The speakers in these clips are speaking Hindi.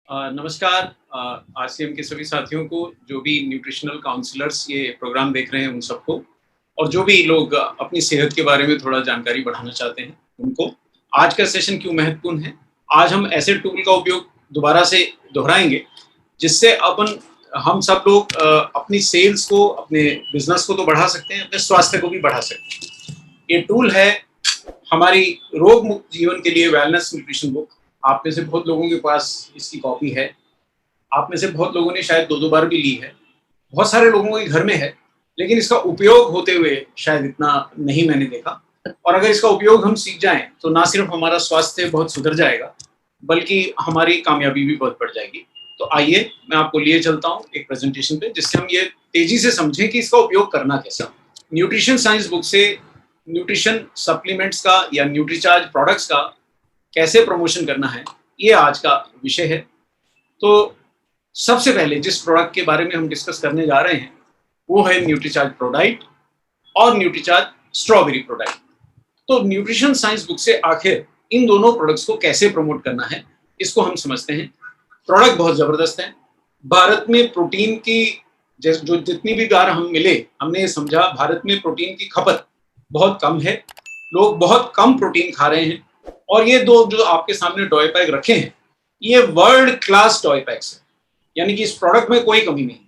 नमस्कार। आरसीएम के सभी साथियों को, जो भी न्यूट्रिशनल काउंसलर्स ये प्रोग्राम देख रहे हैं उन सबको, और जो भी लोग अपनी सेहत के बारे में थोड़ा जानकारी बढ़ाना चाहते हैं उनको, आज का सेशन क्यों महत्वपूर्ण है। आज हम ऐसे टूल का उपयोग दोबारा से दोहराएंगे जिससे हम सब लोग अपनी सेल्स को, अपने बिजनेस को तो बढ़ा सकते हैं, अपने स्वास्थ्य को भी बढ़ा सकते हैं। ये टूल है हमारी रोग मुक्त जीवन के लिए वेलनेस न्यूट्रिशन बुक। आप में से बहुत लोगों के पास इसकी कॉपी है। आप में से बहुत लोगों ने शायद 2-2 बार भी ली है। बहुत सारे लोगों के घर में है, लेकिन इसका उपयोग होते हुए शायद इतना नहीं मैंने देखा। और अगर इसका उपयोग हम सीख जाएं तो ना सिर्फ हमारा स्वास्थ्य बहुत सुधर जाएगा, बल्कि हमारी कामयाबी भी बहुत बढ़ जाएगी। तो आइए मैं आपको लिए चलता हूँ एक प्रेजेंटेशन पे, जिससे हम ये तेजी से समझें कि इसका उपयोग करना कैसा। न्यूट्रिशन साइंस बुक से न्यूट्रिशन सप्लीमेंट्स का या न्यूट्रीचार्ज प्रोडक्ट्स का कैसे प्रमोशन करना है, ये आज का विषय है। तो सबसे पहले जिस प्रोडक्ट के बारे में हम डिस्कस करने जा रहे हैं वो है न्यूट्रीचार्ज प्रोडाइट और न्यूट्रीचार्ज स्ट्रॉबेरी प्रोडाइट। तो न्यूट्रिशन साइंस बुक से आखिर इन दोनों प्रोडक्ट्स को कैसे प्रमोट करना है, इसको हम समझते हैं। प्रोडक्ट बहुत जबरदस्त है। भारत में प्रोटीन की जो जितनी भी बार हम मिले, हमने ये समझा भारत में प्रोटीन की खपत बहुत कम है। लोग बहुत कम प्रोटीन खा रहे हैं। और ये दो जो आपके सामने टॉय पैक रखे हैं, ये वर्ल्ड क्लास टॉय पैक्स है, यानी कि इस प्रोडक्ट में कोई कमी नहीं।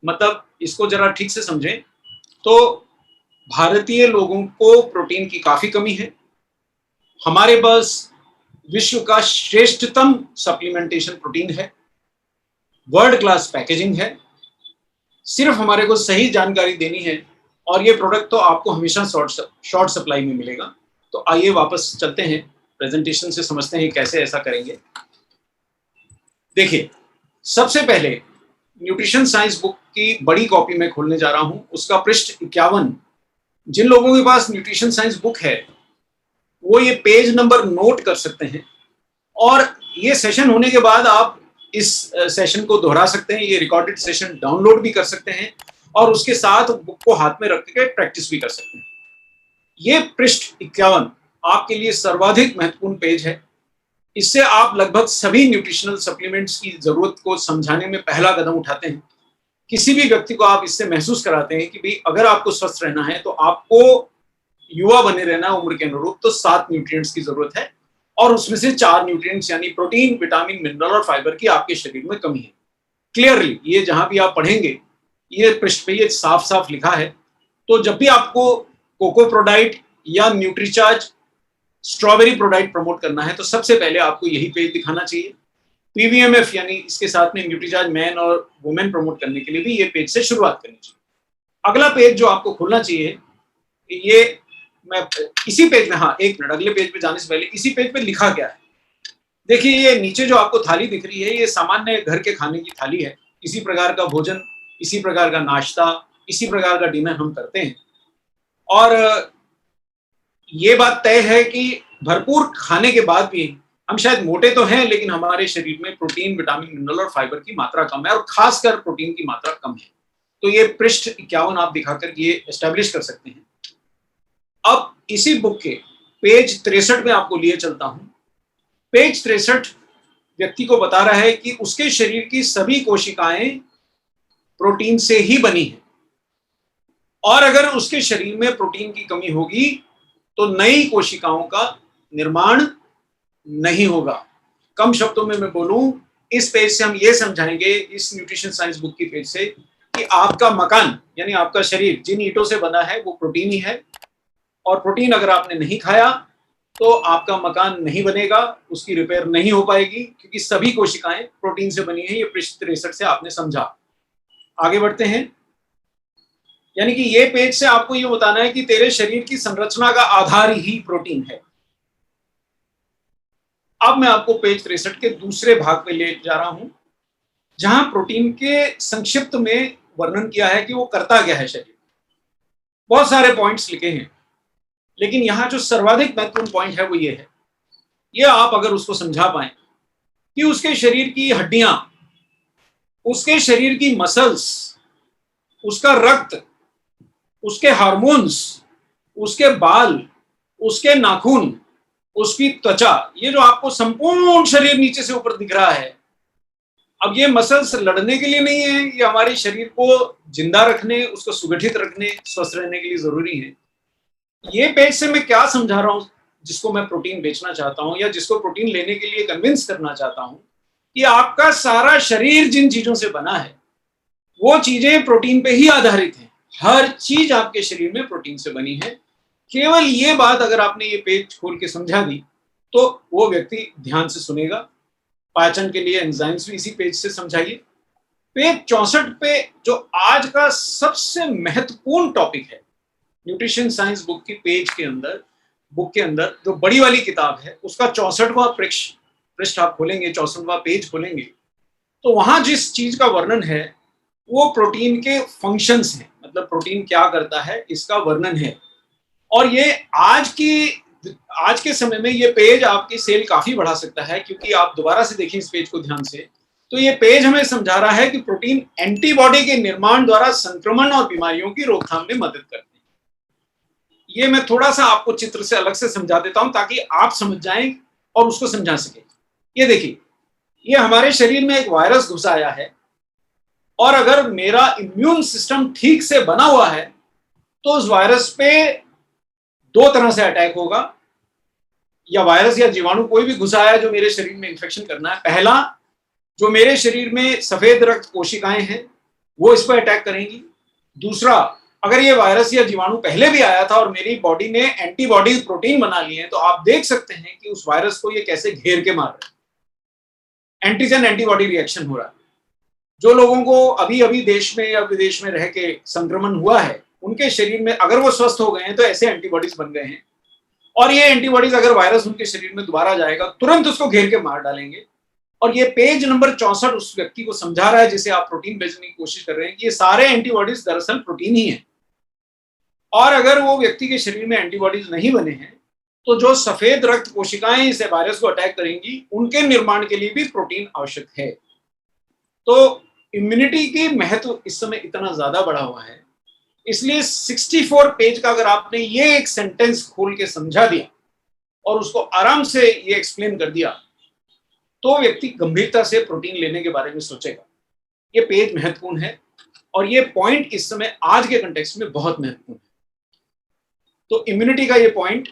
मतलब इसको जरा ठीक से समझें तो भारतीय लोगों को प्रोटीन की काफी कमी है। हमारे पास विश्व का श्रेष्ठतम सप्लीमेंटेशन प्रोटीन है, वर्ल्ड क्लास पैकेजिंग है। सिर्फ हमारे को सही जानकारी देनी है और ये प्रोडक्ट तो आपको हमेशा शॉर्ट सप्लाई में मिलेगा। तो आइए वापस चलते हैं प्रेजेंटेशन से, समझते हैं कैसे ऐसा करेंगे। देखिए, सबसे पहले न्यूट्रिशन साइंस बुक की बड़ी कॉपी में खोलने जा रहा हूं, उसका पृष्ठ 51। जिन लोगों के पास न्यूट्रिशन साइंस बुक है वो ये पेज नंबर नोट कर सकते हैं, और ये सेशन होने के बाद आप इस सेशन को दोहरा सकते हैं। ये रिकॉर्डेड सेशन डाउनलोड भी कर सकते हैं और उसके साथ बुक को हाथ में रख के प्रैक्टिस भी कर सकते हैं। ये पृष्ठ 51 आपके लिए सर्वाधिक महत्वपूर्ण पेज है। इससे आप लगभग सभी न्यूट्रिशनल सप्लीमेंट्स की जरूरत को समझाने में पहला कदम उठाते हैं। किसी भी व्यक्ति को आप इससे महसूस कराते हैं कि भाई अगर आपको स्वस्थ रहना है तो आपको युवा बने रहना है उम्र के अनुरूप, तो 7 न्यूट्रिएंट्स की जरूरत है, और उसमें से 4 न्यूट्रिएंट्स यानी प्रोटीन, विटामिन, मिनरल और फाइबर की आपके शरीर में कमी है। क्लियरली ये जहां भी आप पढ़ेंगे, ये पृष्ठ पे ये साफ साफ लिखा है। तो जब भी आपको कोको प्रोडाइट या न्यूट्रीचार्ज स्ट्रॉबेरी प्रोडाइट प्रमोट करना है तो सबसे पहले आपको यही पेज दिखाना चाहिए। पीवीएमएफ यानी इसके साथ में न्यूट्रीचार्ज मैन और वुमेन प्रमोट करने के लिए भी ये पेज से शुरुआत करनी चाहिए। अगला पेज जो आपको खोलना चाहिए, ये मैं इसी पेज में, हाँ एक मिनट, अगले पेज पे जाने से पहले इसी पेज पे लिखा क्या है देखिए। ये नीचे जो आपको थाली दिख रही है, ये सामान्य घर के खाने की थाली है। इसी प्रकार का भोजन, इसी प्रकार का नाश्ता, इसी प्रकार का डिनर हम करते हैं। और ये बात तय है कि भरपूर खाने के बाद भी हम शायद मोटे तो हैं, लेकिन हमारे शरीर में प्रोटीन, विटामिन, मिनरल और फाइबर की मात्रा कम है, और खासकर प्रोटीन की मात्रा कम है। तो ये पृष्ठ 51 आप दिखाकर ये एस्टेब्लिश कर सकते हैं। अब इसी बुक के पेज 63 में आपको लिए चलता हूं। पेज 63 व्यक्ति को बता रहा है कि उसके शरीर की सभी कोशिकाएं प्रोटीन से ही बनी है, और अगर उसके शरीर में प्रोटीन की कमी होगी तो नई कोशिकाओं का निर्माण नहीं होगा। कम शब्दों में मैं बोलूं, इस पेज से हम ये समझाएंगे, इस न्यूट्रिशन साइंस बुक की पेज से, कि आपका मकान यानी आपका शरीर जिन ईंटों से बना है वो प्रोटीन ही है, और प्रोटीन अगर आपने नहीं खाया तो आपका मकान नहीं बनेगा, उसकी रिपेयर नहीं हो पाएगी, क्योंकि सभी कोशिकाएं प्रोटीन से बनी है। ये पृष्ठ 63 से आपने समझा। आगे बढ़ते हैं। यानी कि ये पेज से आपको ये बताना है कि तेरे शरीर की संरचना का आधार ही प्रोटीन है। अब मैं आपको पेज 63 के दूसरे भाग पे ले जा रहा हूं, जहां प्रोटीन के संक्षिप्त में वर्णन किया है कि वो करता क्या है शरीर। बहुत सारे पॉइंट्स लिखे हैं, लेकिन यहां जो सर्वाधिक महत्वपूर्ण पॉइंट है वो ये है। ये आप अगर उसको समझा पाए कि उसके शरीर की हड्डियां, उसके शरीर की मसल्स, उसका रक्त, उसके हार्मोन्स, उसके बाल, उसके नाखून, उसकी त्वचा, ये जो आपको संपूर्ण शरीर नीचे से ऊपर दिख रहा है, अब ये मसल्स लड़ने के लिए नहीं है, ये हमारे शरीर को जिंदा रखने, उसको सुगठित रखने, स्वस्थ रहने के लिए जरूरी है। ये पेज से मैं क्या समझा रहा हूँ, जिसको मैं प्रोटीन बेचना चाहता हूँ या जिसको प्रोटीन लेने के लिए कन्विंस करना चाहता हूँ, कि आपका सारा शरीर जिन चीजों से बना है वो चीजें प्रोटीन पे ही आधारित हैं। हर चीज आपके शरीर में प्रोटीन से बनी है। केवल ये बात अगर आपने ये पेज खोल के समझा दी तो वो व्यक्ति ध्यान से सुनेगा। पाचन के लिए एंजाइम्स भी इसी पेज से समझाइए। पेज 64 पे जो आज का सबसे महत्वपूर्ण टॉपिक है, न्यूट्रिशन साइंस बुक की पेज के अंदर, बुक के अंदर जो बड़ी वाली किताब है उसका 64वां पृष्ठ आप खोलेंगे, 64वां पेज खोलेंगे, तो वहां जिस चीज का वर्णन है वो प्रोटीन के फंक्शंस हैं, मतलब प्रोटीन क्या करता है इसका वर्णन है। और ये आज के समय में ये पेज आपकी सेल काफी बढ़ा सकता है, क्योंकि आप दोबारा से देखें इस पेज को ध्यान से, तो ये पेज हमें समझा रहा है कि प्रोटीन एंटीबॉडी के निर्माण द्वारा संक्रमण और बीमारियों की रोकथाम में मदद करते हैं। ये मैं थोड़ा सा आपको चित्र से अलग से समझा देता हूं ताकि आप समझ जाएं और उसको समझा सकें। ये देखिए, ये हमारे शरीर में एक वायरस घुस आया है, और अगर मेरा इम्यून सिस्टम ठीक से बना हुआ है तो उस वायरस पे दो तरह से अटैक होगा, या वायरस या जीवाणु कोई भी घुसा है जो मेरे शरीर में इंफेक्शन करना है। पहला, जो मेरे शरीर में सफेद रक्त कोशिकाएं हैं वो इस पर अटैक करेंगी। दूसरा, अगर ये वायरस या जीवाणु पहले भी आया था और मेरी बॉडी ने एंटीबॉडी प्रोटीन बना लिए हैं, तो आप देख सकते हैं कि उस वायरस को ये कैसे घेर के मार रहा है। एंटीजन एंटीबॉडी रिएक्शन हो रहा है। जो लोगों को अभी अभी देश में या विदेश में रह के संक्रमण हुआ है, उनके शरीर में अगर वो स्वस्थ हो गए हैं तो ऐसे एंटीबॉडीज बन गए हैं, और ये एंटीबॉडीज अगर वायरस उनके शरीर में दोबारा जाएगा तुरंत उसको घेर के मार डालेंगे। और ये पेज नंबर 64 उस व्यक्ति को समझा रहा है जिसे आप प्रोटीन बेचने की कोशिश कर रहे हैं, कि ये सारे एंटीबॉडीज दरअसल प्रोटीन ही है। और अगर वो व्यक्ति के शरीर में एंटीबॉडीज नहीं बने हैं तो जो सफेद रक्त कोशिकाएं इस वायरस को अटैक करेंगी, उनके निर्माण के लिए भी प्रोटीन आवश्यक है। तो इम्यूनिटी की महत्व इस समय इतना ज्यादा बढ़ा हुआ है, इसलिए 64 पेज का अगर आपने ये एक सेंटेंस खोल के समझा दिया और उसको आराम से ये एक्सप्लेन कर दिया, तो व्यक्ति गंभीरता से प्रोटीन लेने के बारे में सोचेगा। ये पेज महत्वपूर्ण है और ये पॉइंट इस समय आज के कंटेक्स्ट में बहुत महत्वपूर्ण है। तो इम्यूनिटी का ये पॉइंट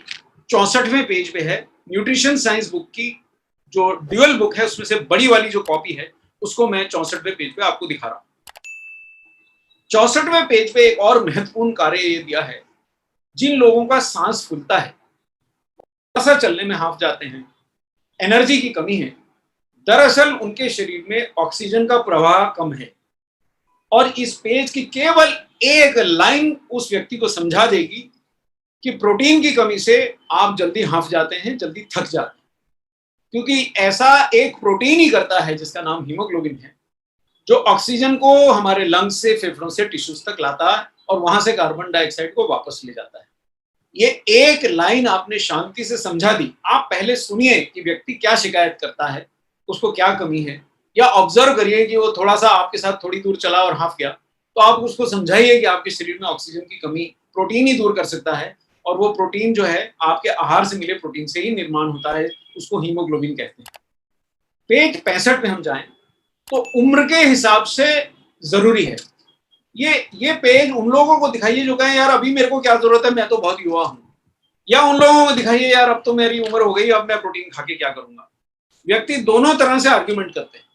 64वें पेज पे है। न्यूट्रिशन साइंस बुक की जो ड्यूअल बुक है उसमें से बड़ी वाली जो कॉपी है उसको मैं 64वें पेज पे आपको दिखा रहा हूं। 64वें पेज पे एक और महत्वपूर्ण कार्य ये दिया है, जिन लोगों का सांस फूलता है, थोड़ा चलने में हाफ जाते हैं, एनर्जी की कमी है, दरअसल उनके शरीर में ऑक्सीजन का प्रवाह कम है। और इस पेज की केवल एक लाइन उस व्यक्ति को समझा देगी कि प्रोटीन की कमी से आप जल्दी हाफ जाते हैं, जल्दी थक जाते हैं, क्योंकि ऐसा एक प्रोटीन ही करता है जिसका नाम हीमोग्लोबिन है, जो ऑक्सीजन को हमारे लंग्स से, फेफड़ों से टिश्यूज तक लाता है और वहां से कार्बन डाइऑक्साइड को वापस ले जाता है। ये एक लाइन आपने शांति से समझा दी। आप पहले सुनिए कि व्यक्ति क्या शिकायत करता है, उसको क्या कमी है, या ऑब्जर्व करिए कि वो थोड़ा सा आपके साथ थोड़ी दूर चला और हाफ गया, तो आप उसको समझाइए कि आपके शरीर में ऑक्सीजन की कमी प्रोटीन ही दूर कर सकता है, और वो प्रोटीन जो है आपके आहार से मिले प्रोटीन से ही निर्माण होता है, उसको हीमोग्लोबिन कहते हैं। पेज 65 में हम जाएं तो उम्र के हिसाब से जरूरी है। ये पेज उन लोगों को दिखाइए जो कहें यार अभी मेरे को क्या जरूरत है, मैं तो बहुत युवा हूं, या उन लोगों को दिखाइए यार अब तो मेरी उम्र हो गई, अब मैं प्रोटीन खा के क्या करूंगा। व्यक्ति दोनों तरह से आर्ग्यूमेंट करते हैं।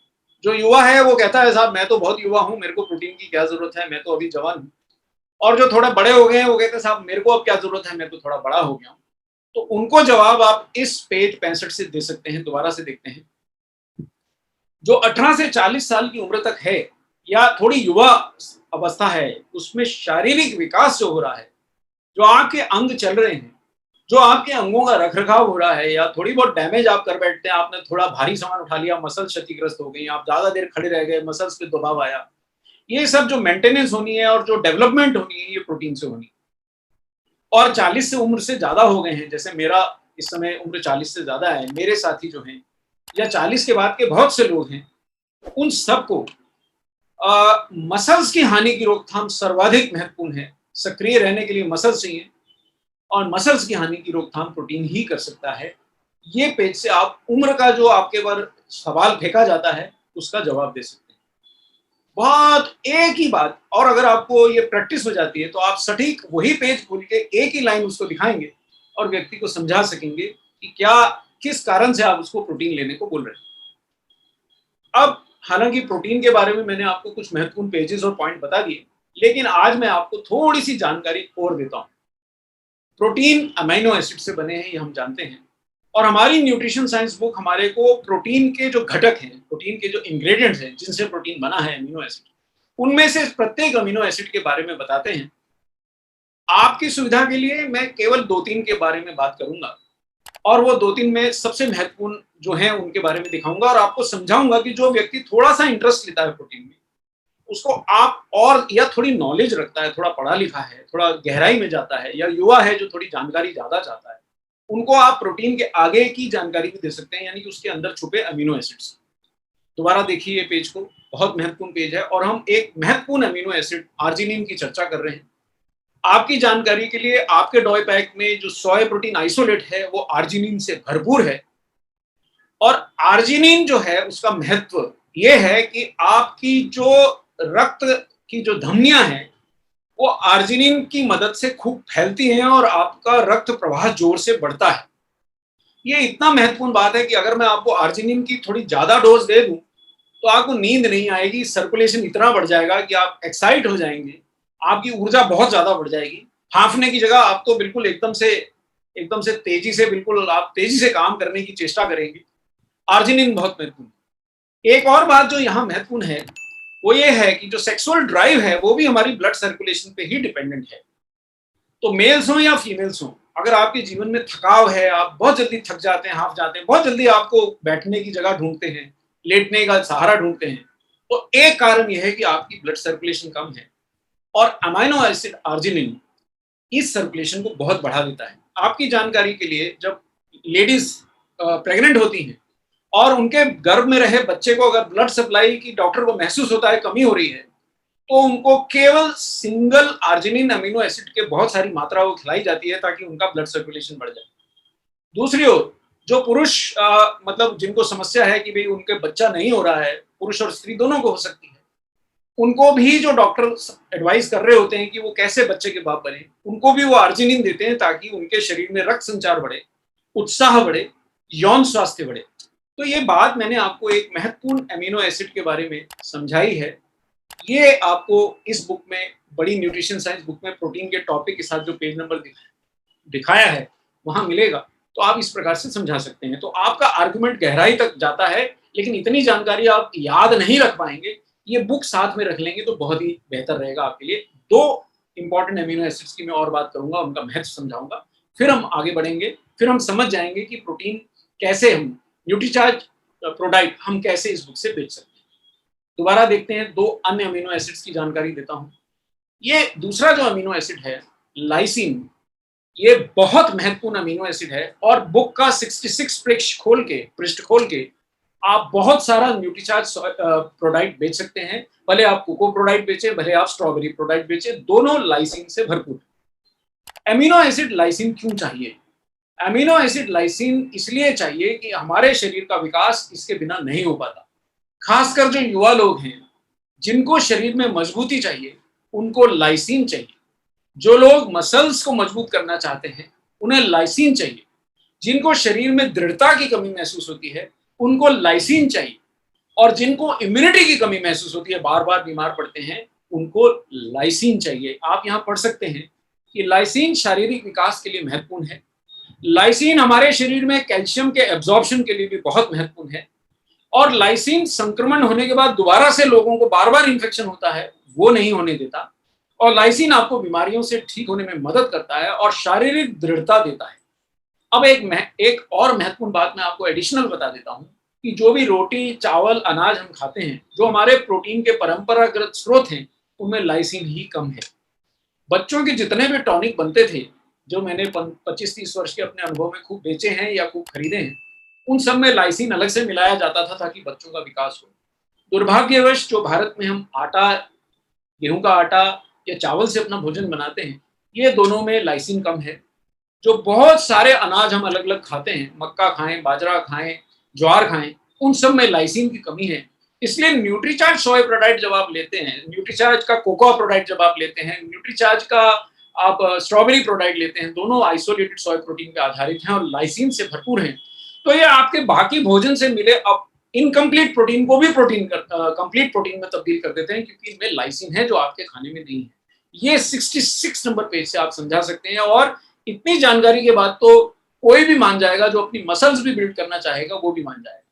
जो युवा है वो कहता है साहब मैं तो बहुत युवा हूं, मेरे को प्रोटीन की क्या जरूरत है, मैं तो अभी जवान हूं। और जो थोड़ा बड़े हो गए हैं वो कहते हैं साहब मेरे को अब क्या जरूरत है, मैं तो थोड़ा बड़ा हो गया हूं। तो उनको जवाब आप इस पेज 65 से दे सकते हैं। दोबारा से देखते हैं, जो 18 से 40 साल की उम्र तक है या थोड़ी युवा अवस्था है, उसमें शारीरिक विकास जो हो रहा है, जो आपके अंग चल रहे हैं, जो आपके अंगों का रखरखाव हो रहा है, या थोड़ी बहुत डैमेज आप कर बैठते हैं, आपने थोड़ा भारी सामान उठा लिया, मसल क्षतिग्रस्त हो गई, आप ज्यादा देर खड़े रह गए, मसल्स पे दबाव आया, ये सब जो मेंटेनेंस होनी है और जो डेवलपमेंट होनी है ये प्रोटीन से होनी है। और 40 से उम्र से ज्यादा हो गए हैं, जैसे मेरा इस समय उम्र 40 से ज्यादा है, मेरे साथी जो हैं या 40 के बाद के बहुत से लोग हैं, उन सबको मसल्स की हानि की रोकथाम सर्वाधिक महत्वपूर्ण है। सक्रिय रहने के लिए मसल्स चाहिए और मसल्स की हानि की रोकथाम प्रोटीन ही कर सकता है। ये पेज से आप उम्र का जो आपके पर सवाल फेंका जाता है उसका जवाब दे सकते हैं। बहुत एक ही बात, और अगर आपको ये प्रैक्टिस हो जाती है तो आप सटीक वही पेज खोल के एक ही लाइन उसको दिखाएंगे और व्यक्ति को समझा सकेंगे कि क्या किस कारण से आप उसको प्रोटीन लेने को बोल रहे हैं। अब हालांकि प्रोटीन के बारे में मैंने आपको कुछ महत्वपूर्ण पेजेस और पॉइंट बता दिए, लेकिन आज मैं आपको थोड़ी सी जानकारी और देता हूं। प्रोटीन अमीनो एसिड से बने हैं, ये हम जानते हैं, और हमारी न्यूट्रिशन साइंस बुक हमारे को प्रोटीन के जो घटक हैं, प्रोटीन के जो इंग्रेडिएंट्स हैं जिनसे प्रोटीन बना है, अमीनो एसिड, उनमें से प्रत्येक अमीनो एसिड के बारे में बताते हैं। आपकी सुविधा के लिए मैं केवल 2-3 के बारे में बात करूंगा, और वो 2-3 में सबसे महत्वपूर्ण जो है उनके बारे में दिखाऊंगा, और आपको समझाऊंगा कि जो व्यक्ति थोड़ा सा इंटरेस्ट लेता है प्रोटीन में, उसको आप, और या थोड़ी नॉलेज रखता है, थोड़ा पढ़ा लिखा है, थोड़ा गहराई में जाता है, या युवा है जो थोड़ी जानकारी ज्यादा चाहता है, उनको आप प्रोटीन के आगे की जानकारी भी दे सकते हैं, यानी कि उसके अंदर छुपे अमीनो एसिड्स। दोबारा देखिए ये पेज को, बहुत महत्वपूर्ण पेज है, और हम एक महत्वपूर्ण अमीनो एसिड आर्जिनिन की चर्चा कर रहे हैं। आपकी जानकारी के लिए, आपके डॉय पैक में जो सोय प्रोटीन आइसोलेट है वो आर्जिनिन से भरपूर है, और आर्जिनिन जो है उसका महत्व ये है कि आपकी जो रक्त की जो धमनियां हैं वो आर्जिनिन की मदद से खूब फैलती हैं और आपका रक्त प्रवाह जोर से बढ़ता है। ये इतना महत्वपूर्ण बात है कि अगर मैं आपको आर्जिनिन की थोड़ी ज्यादा डोज दे दूं तो आपको नींद नहीं आएगी, सर्कुलेशन इतना बढ़ जाएगा कि आप एक्साइट हो जाएंगे, आपकी ऊर्जा बहुत ज्यादा बढ़ जाएगी, हांफने की जगह आप तो बिल्कुल एकदम से तेजी से, बिल्कुल आप तेजी से काम करने की चेष्टा करेंगे। आर्जिनिन बहुत महत्वपूर्ण है। एक और बात जो यहाँ महत्वपूर्ण है वो ये है कि जो सेक्सुअल ड्राइव है वो भी हमारी ब्लड सर्कुलेशन पे ही डिपेंडेंट है। तो मेल्स हो या फीमेल्स हो, अगर आपके जीवन में थकाव है, आप बहुत जल्दी थक जाते हैं, हाफ जाते हैं, बहुत जल्दी आपको बैठने की जगह ढूंढते हैं, लेटने का सहारा ढूंढते हैं, तो एक कारण यह है कि आपकी ब्लड सर्कुलेशन कम है, और अमाइनो एसिड आर्जिनिन इस सर्कुलेशन को बहुत बढ़ा देता है। आपकी जानकारी के लिए, जब लेडीज प्रेग्नेंट होती हैं और उनके गर्भ में रहे बच्चे को अगर ब्लड सप्लाई की डॉक्टर को महसूस होता है कमी हो रही है, तो उनको केवल सिंगल आर्जिनिन अमीनो एसिड के बहुत सारी मात्रा वो खिलाई जाती है ताकि उनका ब्लड सर्कुलेशन बढ़ जाए। दूसरी ओर जो पुरुष मतलब जिनको समस्या है कि भाई उनके बच्चा नहीं हो रहा है, पुरुष और स्त्री दोनों को हो सकती है, उनको भी जो डॉक्टर एडवाइस कर रहे होते हैं कि वो कैसे बच्चे के बाप बने, उनको भी वो आर्जिनिन देते हैं ताकि उनके शरीर में रक्त संचार बढ़े, उत्साह बढ़े, यौन स्वास्थ्य बढ़े। तो ये बात मैंने आपको एक महत्वपूर्ण अमीनो एसिड के बारे में समझाई है। ये आपको इस बुक में, बड़ी न्यूट्रिशन साइंस बुक में, प्रोटीन के टॉपिक के साथ जो पेज नंबर दिखाया है वहां मिलेगा, तो आप इस प्रकार से समझा सकते हैं। तो आपका आर्गुमेंट गहराई तक जाता है, लेकिन इतनी जानकारी आप याद नहीं रख पाएंगे। ये बुक साथ में रख लेंगे तो बहुत ही बेहतर रहेगा आपके लिए। 2 इंपॉर्टेंट अमीनो एसिड्स की मैं और बात करूंगा, उनका महत्व समझाऊंगा, फिर हम आगे बढ़ेंगे, फिर हम समझ जाएंगे कि प्रोटीन कैसे, हम न्यूट्रीचार्ज प्रोडक्ट हम कैसे इस बुक से बेच सकते हैं। दोबारा देखते हैं, 2 अन्य अमीनो एसिड्स की जानकारी देता हूं। ये दूसरा जो अमीनो एसिड है लाइसिन, ये बहुत महत्वपूर्ण अमीनो एसिड है, और बुक का 66 पृष्ठ खोल के आप बहुत सारा न्यूट्रीचार्ज प्रोडक्ट बेच सकते हैं। भले आप कोको प्रोडक्ट बेचें, भले आप स्ट्रॉबेरी प्रोडक्ट बेचें, दोनों लाइसिन से भरपूर। अमीनो एसिड लाइसिन क्यों चाहिए? अमीनो एसिड लाइसिन इसलिए चाहिए कि हमारे शरीर का विकास इसके बिना नहीं हो पाता। खासकर जो युवा लोग हैं जिनको शरीर में मजबूती चाहिए, उनको लाइसिन चाहिए। जो लोग मसल्स को मजबूत करना चाहते हैं उन्हें लाइसिन चाहिए। जिनको शरीर में दृढ़ता की कमी महसूस होती है उनको लाइसिन चाहिए, और जिनको इम्यूनिटी की कमी महसूस होती है, बार बार बीमार पड़ते हैं, उनको लाइसिन चाहिए। आप यहाँ पढ़ सकते हैं कि लाइसिन शारीरिक विकास के लिए महत्वपूर्ण है। लाइसिन हमारे शरीर में कैल्शियम के एब्जॉर्प्शन के लिए भी बहुत महत्वपूर्ण है, और लाइसिन संक्रमण होने के बाद दोबारा से लोगों को बार बार इन्फेक्शन होता है वो नहीं होने देता, और लाइसिन आपको बीमारियों से ठीक होने में मदद करता है और शारीरिक दृढ़ता देता है। अब एक और महत्वपूर्ण बात मैं आपको एडिशनल बता देता हूं कि जो भी रोटी, चावल, अनाज हम खाते हैं, जो हमारे प्रोटीन के परंपरागत स्रोत हैं, उनमें लाइसिन ही कम है। बच्चों के जितने भी टॉनिक बनते थे, जो मैंने 25-30 वर्ष के अपने अनुभव में खूब बेचे हैं या खूब खरीदे हैं, उन सब में लाइसिन अलग से मिलाया जाता था ताकि बच्चों का विकास हो। दुर्भाग्यवश जो भारत में हम आटा, गेहूं का आटा या चावल से अपना भोजन बनाते हैं, ये दोनों में लाइसिन कम है। जो बहुत सारे अनाज हम अलग अलग खाते हैं, मक्का खाएं, बाजरा खाएं, ज्वार खाएं, उन सब में लाइसिन की कमी है। इसलिए न्यूट्रीचार्ज सोया प्रोडक्ट जब आप लेते हैं, न्यूट्रीचार्ज का कोकोआ प्रोडक्ट जब आप लेते हैं, न्यूट्रीचार्ज का आप स्ट्रॉबेरी प्रोडक्ट लेते हैं, दोनों आइसोलेटेड सोया प्रोटीन पे आधारित हैं और लाइसिन से भरपूर हैं। तो ये आपके बाकी भोजन से मिले अब इनकम्प्लीट प्रोटीन को भी कंप्लीट प्रोटीन में तब्दील कर देते हैं, क्योंकि इनमें लाइसिन है जो आपके खाने में नहीं है। ये 66 नंबर पेज से आप समझा सकते हैं, और इतनी जानकारी के बाद तो कोई भी मान जाएगा, जो अपनी मसल्स भी बिल्ड करना चाहेगा वो भी मान जाएगा।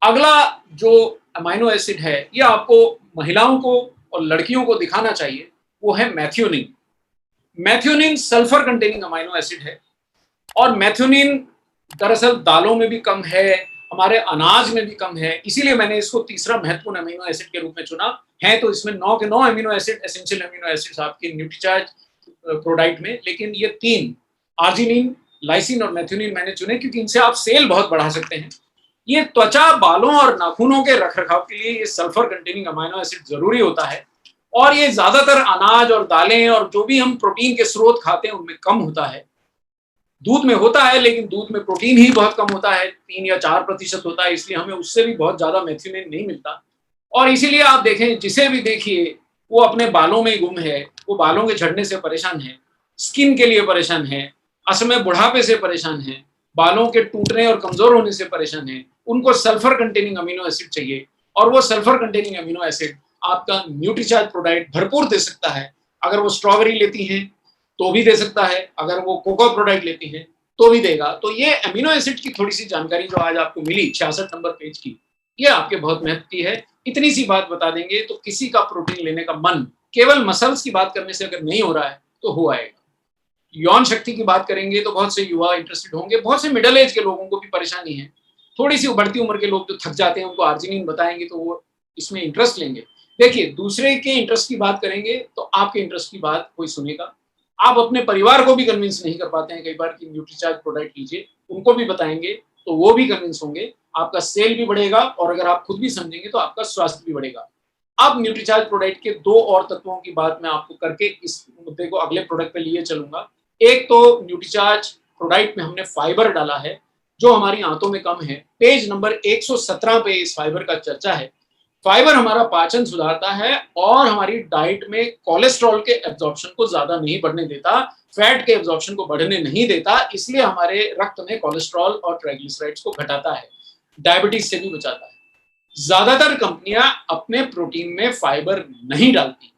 अगला जो अमाइनो एसिड है, ये आपको महिलाओं को और लड़कियों को दिखाना चाहिए, वो है मैथ्योनिन। मैथ्योनिन सल्फर कंटेनिंग अमाइनो एसिड है, और मैथ्योनिन दरअसल दालों में भी कम है, हमारे अनाज में भी कम है, इसीलिए मैंने इसको तीसरा महत्वपूर्ण अमीनो एसिड के रूप में चुना है। तो इसमें 9 के 9 amino acid, essential amino acids आपके न्यूट्रीचार्ज प्रोडक्ट में, लेकिन ये 3 आर्जिनिन, लाइसिन और मैथ्योनिन मैंने चुने क्योंकि इनसे आप सेल बहुत बढ़ा सकते हैं। ये त्वचा, बालों और नाखूनों के रखरखाव के लिए ये सल्फर कंटेनिंग अमीनो एसिड जरूरी होता है, और ये ज्यादातर अनाज और दालें और जो भी हम प्रोटीन के स्रोत खाते हैं उनमें कम होता है। दूध में होता है, लेकिन दूध में प्रोटीन ही बहुत कम होता है, 3 या 4% होता है, इसलिए हमें उससे भी बहुत ज्यादा मैथ्योनिन नहीं मिलता। और इसीलिए आप देखें, जिसे भी देखिए वो अपने बालों में गुम है, वो बालों के झड़ने से परेशान है, स्किन के लिए परेशान है, असमय बुढ़ापे से परेशान है, बालों के टूटने और कमजोर होने से परेशान है। उनको सल्फर कंटेनिंग अमीनो एसिड चाहिए, और वो सल्फर कंटेनिंग अमीनो एसिड आपका न्यूट्रीचार्ज प्रोडक्ट भरपूर दे सकता है। अगर वो स्ट्रॉबेरी लेती हैं तो भी दे सकता है, अगर वो कोको प्रोडक्ट लेती हैं तो भी देगा। तो ये अमीनो एसिड की थोड़ी सी जानकारी जो आज आपको मिली 66 नंबर पेज की, ये आपके बहुत महत्व की है। इतनी सी बात बता देंगे तो किसी का प्रोटीन लेने का मन केवल मसल्स की बात करने से अगर नहीं हो रहा है तो हो आएगा। यौन शक्ति की बात करेंगे तो बहुत से युवा इंटरेस्टेड होंगे, बहुत से मिडिल एज के लोगों को भी परेशानी है, थोड़ी सी उभरती उम्र के लोग जो थक जाते हैं उनको आर्जिनिन बताएंगे तो वो इसमें इंटरेस्ट लेंगे। देखिए, दूसरे के इंटरेस्ट की बात करेंगे तो आपके इंटरेस्ट की बात कोई सुनेगा। आप अपने परिवार को भी कन्विंस नहीं कर पाते हैं कई बार कि न्यूट्रीचार्ज प्रोडक्ट लीजिए, उनको भी बताएंगे तो वो भी कन्विंस होंगे, आपका सेल भी बढ़ेगा, और अगर आप खुद भी समझेंगे तो आपका स्वास्थ्य भी बढ़ेगा। अब न्यूट्रीचार्ज प्रोडक्ट के 2 और तत्वों की बात मैं आपको करके इस मुद्दे को अगले प्रोडक्ट पे लिए चलूंगा। एक तो न्यूट्रीचार्ज प्रोडक्ट में हमने फाइबर डाला है जो हमारी आंतों में कम है। पेज नंबर 117 पे इस फाइबर का चर्चा है। फाइबर हमारा पाचन सुधारता है और हमारी डाइट में कोलेस्ट्रॉल के एब्जॉर्प्शन को ज्यादा नहीं बढ़ने देता, फैट के एब्जॉर्प्शन को बढ़ने नहीं देता, इसलिए हमारे रक्त में कोलेस्ट्रॉल और ट्राइग्लिसराइड्स को घटाता है, डायबिटीज से भी बचाता है। ज्यादातर कंपनियां अपने प्रोटीन में फाइबर नहीं डालती,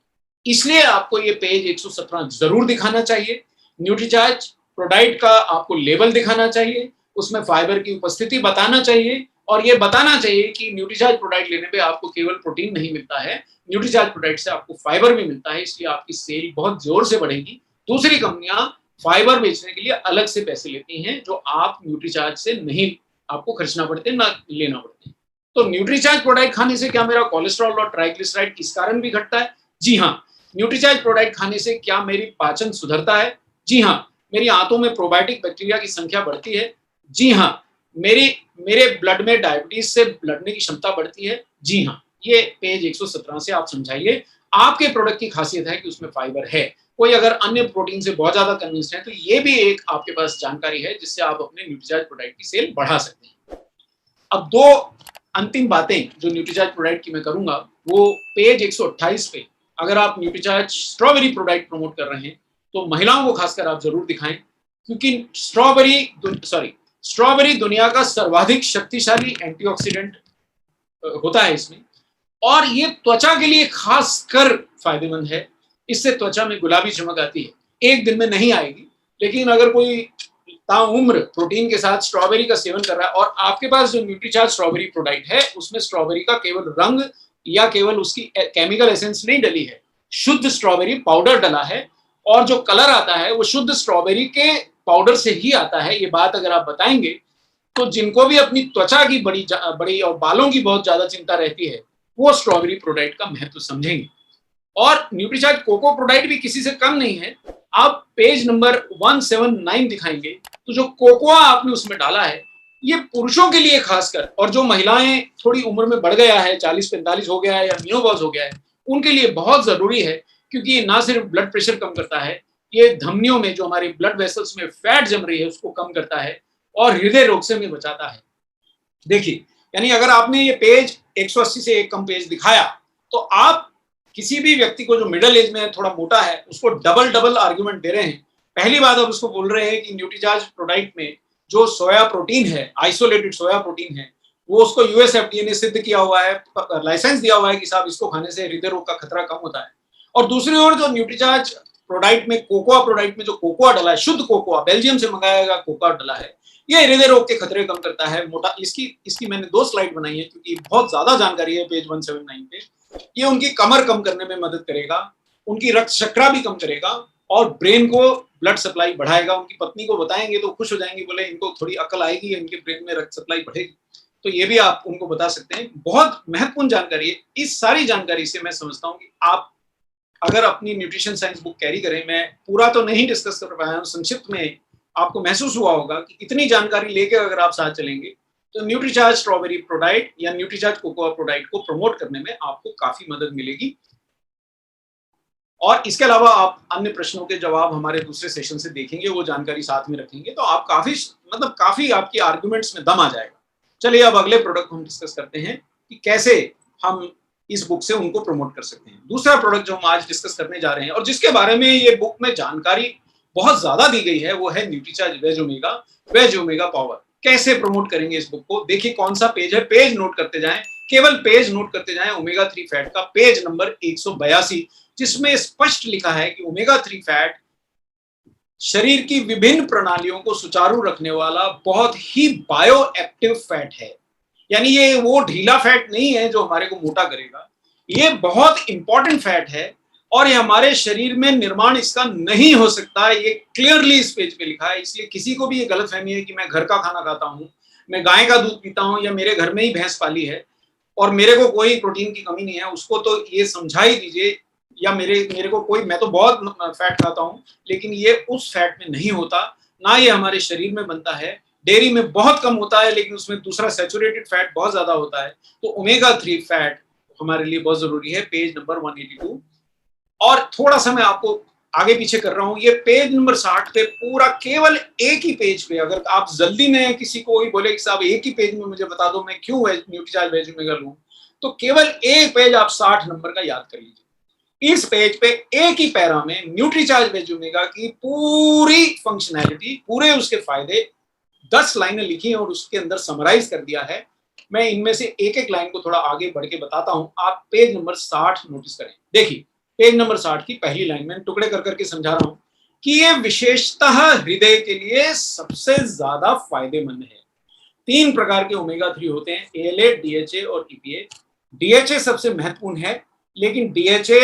इसलिए आपको ये पेज 117 जरूर दिखाना चाहिए। न्यूट्रीचार्ज प्रोडक्ट का आपको लेबल दिखाना चाहिए, उसमें फाइबर की उपस्थिति बताना चाहिए, और ये बताना चाहिए कि न्यूट्रीचार्ज प्रोडक्ट लेने पे आपको केवल प्रोटीन नहीं मिलता है, न्यूट्रीचार्ज प्रोडक्ट से आपको फाइबर भी मिलता है, इसलिए आपकी सेल बहुत जोर से बढ़ेगी। दूसरी कंपनियां फाइबर बेचने के लिए अलग से पैसे लेती हैं, जो आप न्यूट्रीचार्ज से नहीं आपको खर्चना पड़ते, ना लेना पड़ते। तो न्यूट्रीचार्ज प्रोडक्ट खाने से क्या मेरा कोलेस्ट्रॉल और ट्राइग्लिसराइड इस कारण भी घटता है? जी हाँ। न्यूट्रीचार्ज प्रोडक्ट खाने से क्या मेरी पाचन सुधरता है? जी हाँ। मेरी आंतों में प्रोबायोटिक बैक्टीरिया की संख्या बढ़ती है? जी हाँ। मेरे ब्लड में डायबिटीज से लड़ने की क्षमता बढ़ती है? जी हाँ। ये पेज 117 से आप समझाइए। आपके प्रोडक्ट की खासियत है कि उसमें फाइबर है। कोई अगर अन्य प्रोटीन से बहुत ज्यादा कन्विंस्ड है तो ये भी एक आपके पास जानकारी है जिससे आप अपने न्यूट्रीचार्ज प्रोडक्ट की सेल बढ़ा सकते हैं। अब 2 अंतिम बातें जो न्यूट्रीचार्ज प्रोडक्ट की मैं करूंगा, वो पेज 128 पे अगर आप न्यूट्रीचार्ज स्ट्रॉबेरी प्रोडक्ट प्रमोट कर रहे हैं तो महिलाओं को खासकर आप जरूर दिखाएं, क्योंकि स्ट्रॉबेरी दुनिया का सर्वाधिक शक्तिशाली एंटीऑक्सीडेंट होता है इसमें, और ये त्वचा के लिए खासकर फायदेमंद है। इससे त्वचा में गुलाबी चमक आती है। एक दिन में नहीं आएगी, लेकिन अगर कोई ताउम्र प्रोटीन के साथ स्ट्रॉबेरी का सेवन कर रहा है, और आपके पास जो न्यूट्रीचार्ज स्ट्रॉबेरी प्रोडक्ट है उसमें स्ट्रॉबेरी का केवल रंग या केवल उसकी केमिकल एसेंस नहीं डली है, शुद्ध स्ट्रॉबेरी पाउडर डला है, और जो कलर आता है वो शुद्ध स्ट्रॉबेरी के पाउडर से ही आता है। ये बात अगर आप बताएंगे तो जिनको भी अपनी त्वचा की बड़ी और बालों की बहुत ज्यादा चिंता रहती है, वो स्ट्रॉबेरी प्रोडक्ट का महत्व समझेंगे। और न्यूट्रीचार्ज कोको प्रोडक्ट भी किसी से कम नहीं है। आप पेज नंबर 179 दिखाएंगे तो जो कोकोआ आपने उसमें डाला है, ये पुरुषों के लिए खासकर, और जो महिलाएं थोड़ी उम्र में बढ़ गया है, 40-45 हो गया है या मेनोपॉज हो गया है, उनके लिए बहुत जरूरी है, क्योंकि ये ना सिर्फ ब्लड प्रेशर कम करता है, ये धमनियों में जो हमारी ब्लड वेसल्स में फैट जम रही है उसको कम करता है, और हृदय रोग से भी बचाता है। देखिए, यानी अगर आपने ये पेज 180 से एक कम पेज दिखाया तो आप किसी भी व्यक्ति को जो मिडिल एज में है, थोड़ा मोटा है, उसको डबल डबल आर्ग्यूमेंट दे रहे हैं। पहली बात आप उसको बोल रहे हैं कि न्यूट्रीचार्ज प्रोडक्ट में जो सोया प्रोटीन है, आइसोलेटेड सोया प्रोटीन है, वो उसको यूएसएफडीए ने सिद्ध किया हुआ है, लाइसेंस दिया हुआ है कि साहब इसको खाने से हृदय रोग का खतरा कम होता है। और दूसरी ओर जो न्यूट्रीचार्ज प्रोडक्ट में कोकोआ प्रोडक्ट में जो कोकोआ डला है, शुद्ध कोकोआ, बेल्जियम से मंगाया गया कोकोआ डला है, ये हृदय रोग के खतरे कम करता है। मोटा इसकी मैंने 2 स्लाइड बनाई है क्योंकि बहुत ज्यादा जानकारी है पेज 179 पे। ये उनकी कमर कम करने में मदद करेगा, उनकी रक्त शर्करा भी कम करेगा और ब्रेन को ब्लड सप्लाई बढ़ाएगा। उनकी पत्नी को बताएंगे तो खुश हो जाएंगे, बोले इनको थोड़ी अकल आएगी, इनके ब्रेन में रक्त सप्लाई बढ़ेगी। तो ये भी आप उनको बता सकते हैं। बहुत महत्वपूर्ण जानकारी है। इस सारी जानकारी से मैं समझता हूँ कि आप अगर अपनी न्यूट्रिशन साइंस बुक कैरी करें, मैं पूरा तो नहीं डिस्कस कर पाया हूँ, संक्षिप्त में आपको महसूस हुआ होगा कि इतनी जानकारी लेके अगर आप साथ चलेंगे तो न्यूट्रीचार्ज स्ट्रॉबेरी प्रोडक्ट या न्यूट्रीचार्ज कोकोआ प्रोडक्ट को प्रमोट करने में आपको काफी मदद मिलेगी। और इसके अलावा आप अन्य प्रश्नों के जवाब हमारे दूसरे सेशन से देखेंगे, वो जानकारी साथ में रखेंगे तो आप काफी आपकी आर्गुमेंट्स में दम आ जाएगा। चलिए अब अगले प्रोडक्ट को हम डिस्कस करते हैं कि कैसे हम इस बुक से उनको प्रमोट कर सकते हैं। दूसरा प्रोडक्ट जो हम आज डिस्कस करने जा रहे हैं और जिसके बारे में ये बुक में जानकारी बहुत ज्यादा दी गई है, वो है न्यूट्रीचार्ज वेज ओमेगा पावर। कैसे प्रमोट करेंगे इस बुक को? देखिए कौन सा पेज है, पेज नोट करते जाएं, केवल पेज नोट करते जाएं। ओमेगा 3 फैट का पेज नंबर 182, जिसमें स्पष्ट लिखा है कि ओमेगा 3 फैट शरीर की विभिन्न प्रणालियों को सुचारू रखने वाला बहुत ही बायो एक्टिव फैट है। यानी ये वो ढीला फैट नहीं है जो हमारे को मोटा करेगा, ये बहुत इंपॉर्टेंट फैट है और ये हमारे शरीर में निर्माण इसका नहीं हो सकता। ये क्लियरली इस पेज पे लिखा है। इसलिए किसी को भी ये गलतफहमी है कि मैं घर का खाना खाता हूँ, मैं गाय का दूध पीता हूँ या मेरे घर में ही भैंस पाली है और मेरे को कोई प्रोटीन की कमी नहीं है, उसको तो ये समझा ही दीजिए। या मेरे को कोई, मैं तो बहुत फैट खाता हूँ लेकिन ये उस फैट में नहीं होता, ना ये हमारे शरीर में बनता है। डेयरी में बहुत कम होता है लेकिन उसमें दूसरा सैचुरेटेड फैट बहुत ज्यादा होता है। तो ओमेगा 3 फैट हमारे लिए बहुत जरूरी है। Page number 182। और थोड़ा सा मैं आपको आगे पीछे कर रहा हूं, ये पेज नंबर 60 पे पूरा केवल एक ही पेज पे, अगर आप जल्दी में किसी को ही बोले कि साहब एक ही पेज में मुझे बता दो मैं क्यों न्यूट्रीचार्ज वेज ओमेगा लूं, तो केवल एक पेज आप 60 नंबर का याद कर लीजिए। इस पेज पे एक ही पैरा में न्यूट्रीचार्ज वेज ओमेगा की पूरी फंक्शनैलिटी, पूरे उसके फायदे 10 लाइनें लिखी हैं और उसके अंदर समराइज कर दिया है। मैं इनमें से एक एक लाइन को थोड़ा आगे बढ़ के बताता हूं, आप पेज नंबर 60 नोटिस करें। देखिए पेज नंबर 60 की पहली लाइन में टुकड़े कर करके समझा रहा हूं कि ये विशेषतः हृदय के लिए सबसे ज्यादा फायदेमंद है। 3 प्रकार के ओमेगा 3 होते हैं, ALA, DHA और EPA। DHA सबसे महत्वपूर्ण है लेकिन DHA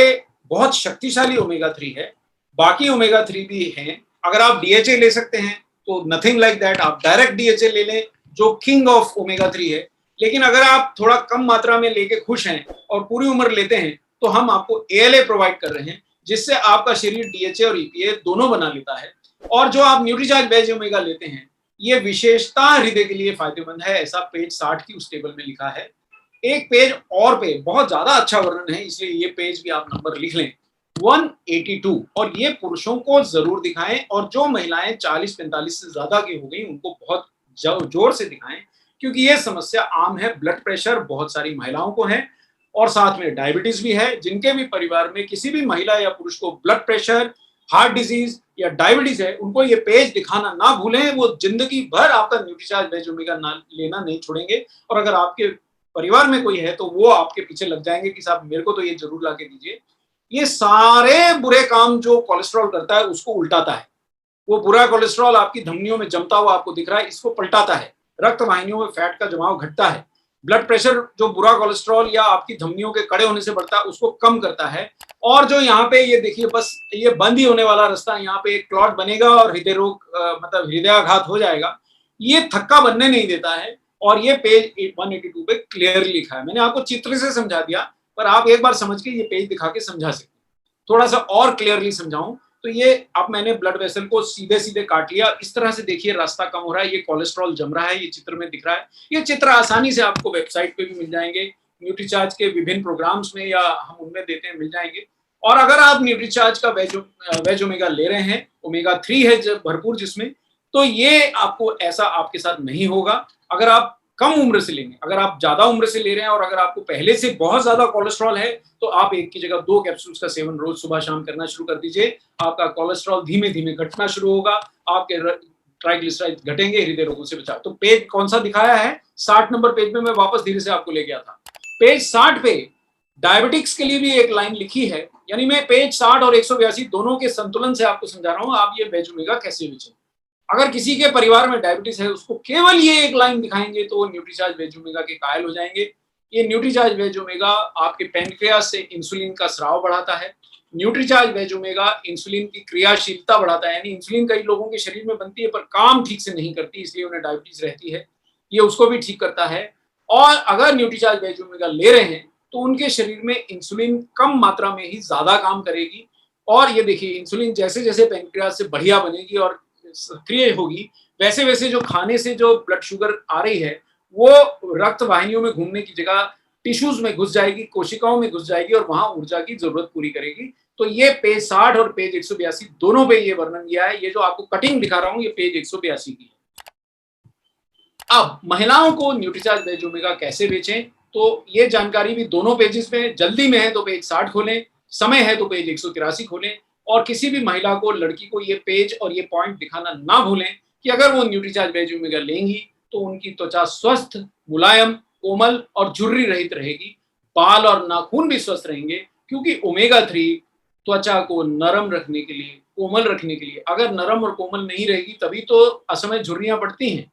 बहुत शक्तिशाली ओमेगा 3 है। बाकी ओमेगा 3 भी हैं। अगर आप DHA ले सकते हैं तो नथिंग लाइक दैट, आप डायरेक्ट DHA ले लें जो किंग ऑफ ओमेगा 3 है। लेकिन अगर आप थोड़ा कम मात्रा में लेके खुश हैं और पूरी उम्र लेते हैं तो हम आपको ALA प्रोवाइड कर रहे हैं, जिससे आपका शरीर DHA और EPA दोनों बना लेता है। और जो आप न्यूट्रीचार्ज वेज ओमेगा लेते हैं, ये विशेषता हृदय के लिए फायदेमंद है, ऐसा पेज 60 की उस टेबल में लिखा है। एक पेज और पे बहुत ज्यादा अच्छा वर्णन है, इसलिए ये पेज भी आप नंबर लिख लें, 182। और ये पुरुषों को जरूर दिखाएं और जो महिलाएं 40-45 से ज्यादा की हो गई उनको बहुत जोर से दिखाएं, क्योंकि ये समस्या आम है। ब्लड प्रेशर बहुत सारी महिलाओं को है और साथ में डायबिटीज भी है। जिनके भी परिवार में किसी भी महिला या पुरुष को ब्लड प्रेशर, हार्ट डिजीज या डायबिटीज है, उनको ये पेज दिखाना ना भूलें। वो जिंदगी भर आपका न्यूट्रीचार्ज वेज ओमेगा लेना नहीं छोड़ेंगे। और अगर आपके परिवार में कोई है तो वो आपके पीछे लग जाएंगे कि साहब मेरे को तो ये जरूर ला के दीजिए। ये सारे बुरे काम जो कोलेस्ट्रॉल करता है उसको उल्टाता है। वो बुरा कोलेस्ट्रॉल आपकी धमनियों में जमता हुआ आपको दिख रहा है, इसको पलटाता है। रक्त वाहिनियों में फैट का जमाव घटता है। ब्लड प्रेशर जो बुरा कोलेस्ट्रॉल या आपकी धमनियों के कड़े होने से बढ़ता है उसको कम करता है। और जो यहाँ पे ये देखिए, बस ये बंद ही होने वाला रास्ता, यहाँ पे एक क्लॉट बनेगा और हृदय रोग मतलब हृदयाघात हो जाएगा, ये थक्का बनने नहीं देता है। और ये पेज 182 पे क्लियरली लिखा है। मैंने आपको चित्र से समझा दिया, पर आप एक बार समझ के ये पेज दिखा के समझा सकते हैं। थोड़ा सा और क्लियरली समझाऊं तो ये अब मैंने ब्लड वेसल को सीधे सीधे काट लिया। इस तरह से देखिए रास्ता कम हो रहा है, ये कोलेस्ट्रॉल जम रहा है, ये चित्र में दिख रहा है। ये चित्र आसानी से आपको वेबसाइट पे भी मिल जाएंगे, न्यूट्रीचार्ज के विभिन्न प्रोग्राम्स में या हम उनमें देते हैं, मिल जाएंगे। और अगर आप न्यूट्रीचार्ज का वेज ओमेगा ले रहे हैं, ओमेगा 3 है जब भरपूर जिसमें, तो ये आपको ऐसा आपके साथ नहीं होगा। अगर आप कम उम्र से लेंगे, अगर आप ज्यादा उम्र से ले रहे हैं और अगर आपको पहले से बहुत ज्यादा कोलेस्ट्रॉल है तो आप एक की जगह 2 कैप्सूल्स का सेवन रोज सुबह शाम करना शुरू कर दीजिए। आपका कोलेस्ट्रॉल धीमे धीमे घटना शुरू होगा, आपके ट्राइग्लिसराइड घटेंगे, हृदय रोगों से बचाव। तो पेज कौन सा दिखाया है? 60 नंबर पेज में मैं वापस धीरे से आपको ले गया था। पेज 60 पे डायबिटिक्स के लिए भी एक लाइन लिखी है, यानी मैं पेज 60 और 182 दोनों के संतुलन से आपको समझा रहा हूं आप ये वेज ओमेगा कैसे बेचें। अगर किसी के परिवार में डायबिटीज है उसको केवल ये एक लाइन दिखाएंगे तो वो न्यूट्रीचार्ज वेज ओमेगा के कायल हो जाएंगे। ये न्यूट्रीचार्ज वेज ओमेगा आपके पैनक्रियास से इंसुलिन का स्राव बढ़ाता है। न्यूट्रीचार्ज वेज ओमेगा इंसुलिन की क्रियाशीलता बढ़ाता है, यानी इंसुलिन कई लोगों के शरीर में बनती है पर काम ठीक से नहीं करती, इसलिए उन्हें डायबिटीज रहती है, ये उसको भी ठीक करता है। और अगर न्यूट्रीचार्ज वेज ओमेगा ले रहे हैं तो उनके शरीर में इंसुलिन कम मात्रा में ही ज्यादा काम करेगी। और ये देखिए इंसुलिन जैसे जैसे पैनक्रियास से बढ़िया बनेगी और सक्रिय होगी, वैसे वैसे जो खाने से जो ब्लड शुगर आ रही है वो रक्त वाहिनियों में घूमने की जगह टिश्यूज में घुस जाएगी, कोशिकाओं में घुस जाएगी और वहां ऊर्जा की जरूरत पूरी करेगी। तो ये पेज 60 और पेज 182 दोनों पे ये वर्णन किया है। ये जो आपको कटिंग दिखा रहा हूं ये पेज 182 की है। अब महिलाओं को न्यूट्रीचार्ज वेज ओमेगा कैसे बेचें, तो ये जानकारी भी दोनों पेजेस में, जल्दी में है तो पेज 60 खोलें, समय है तो पेज 183 खोलें। और किसी भी महिला को, लड़की को ये पेज और ये पॉइंट दिखाना ना भूलें कि अगर वो न्यूट्रीचार्ज वेज ओमेगा लेंगी तो उनकी त्वचा स्वस्थ, मुलायम, कोमल और झुर्री रहित रहेगी। बाल और नाखून भी स्वस्थ रहेंगे, क्योंकि ओमेगा 3 त्वचा को नरम रखने के लिए, कोमल रखने के लिए, अगर नरम और कोमल नहीं रहेगी तभी तो असमय झुर्रियां पड़ती हैं।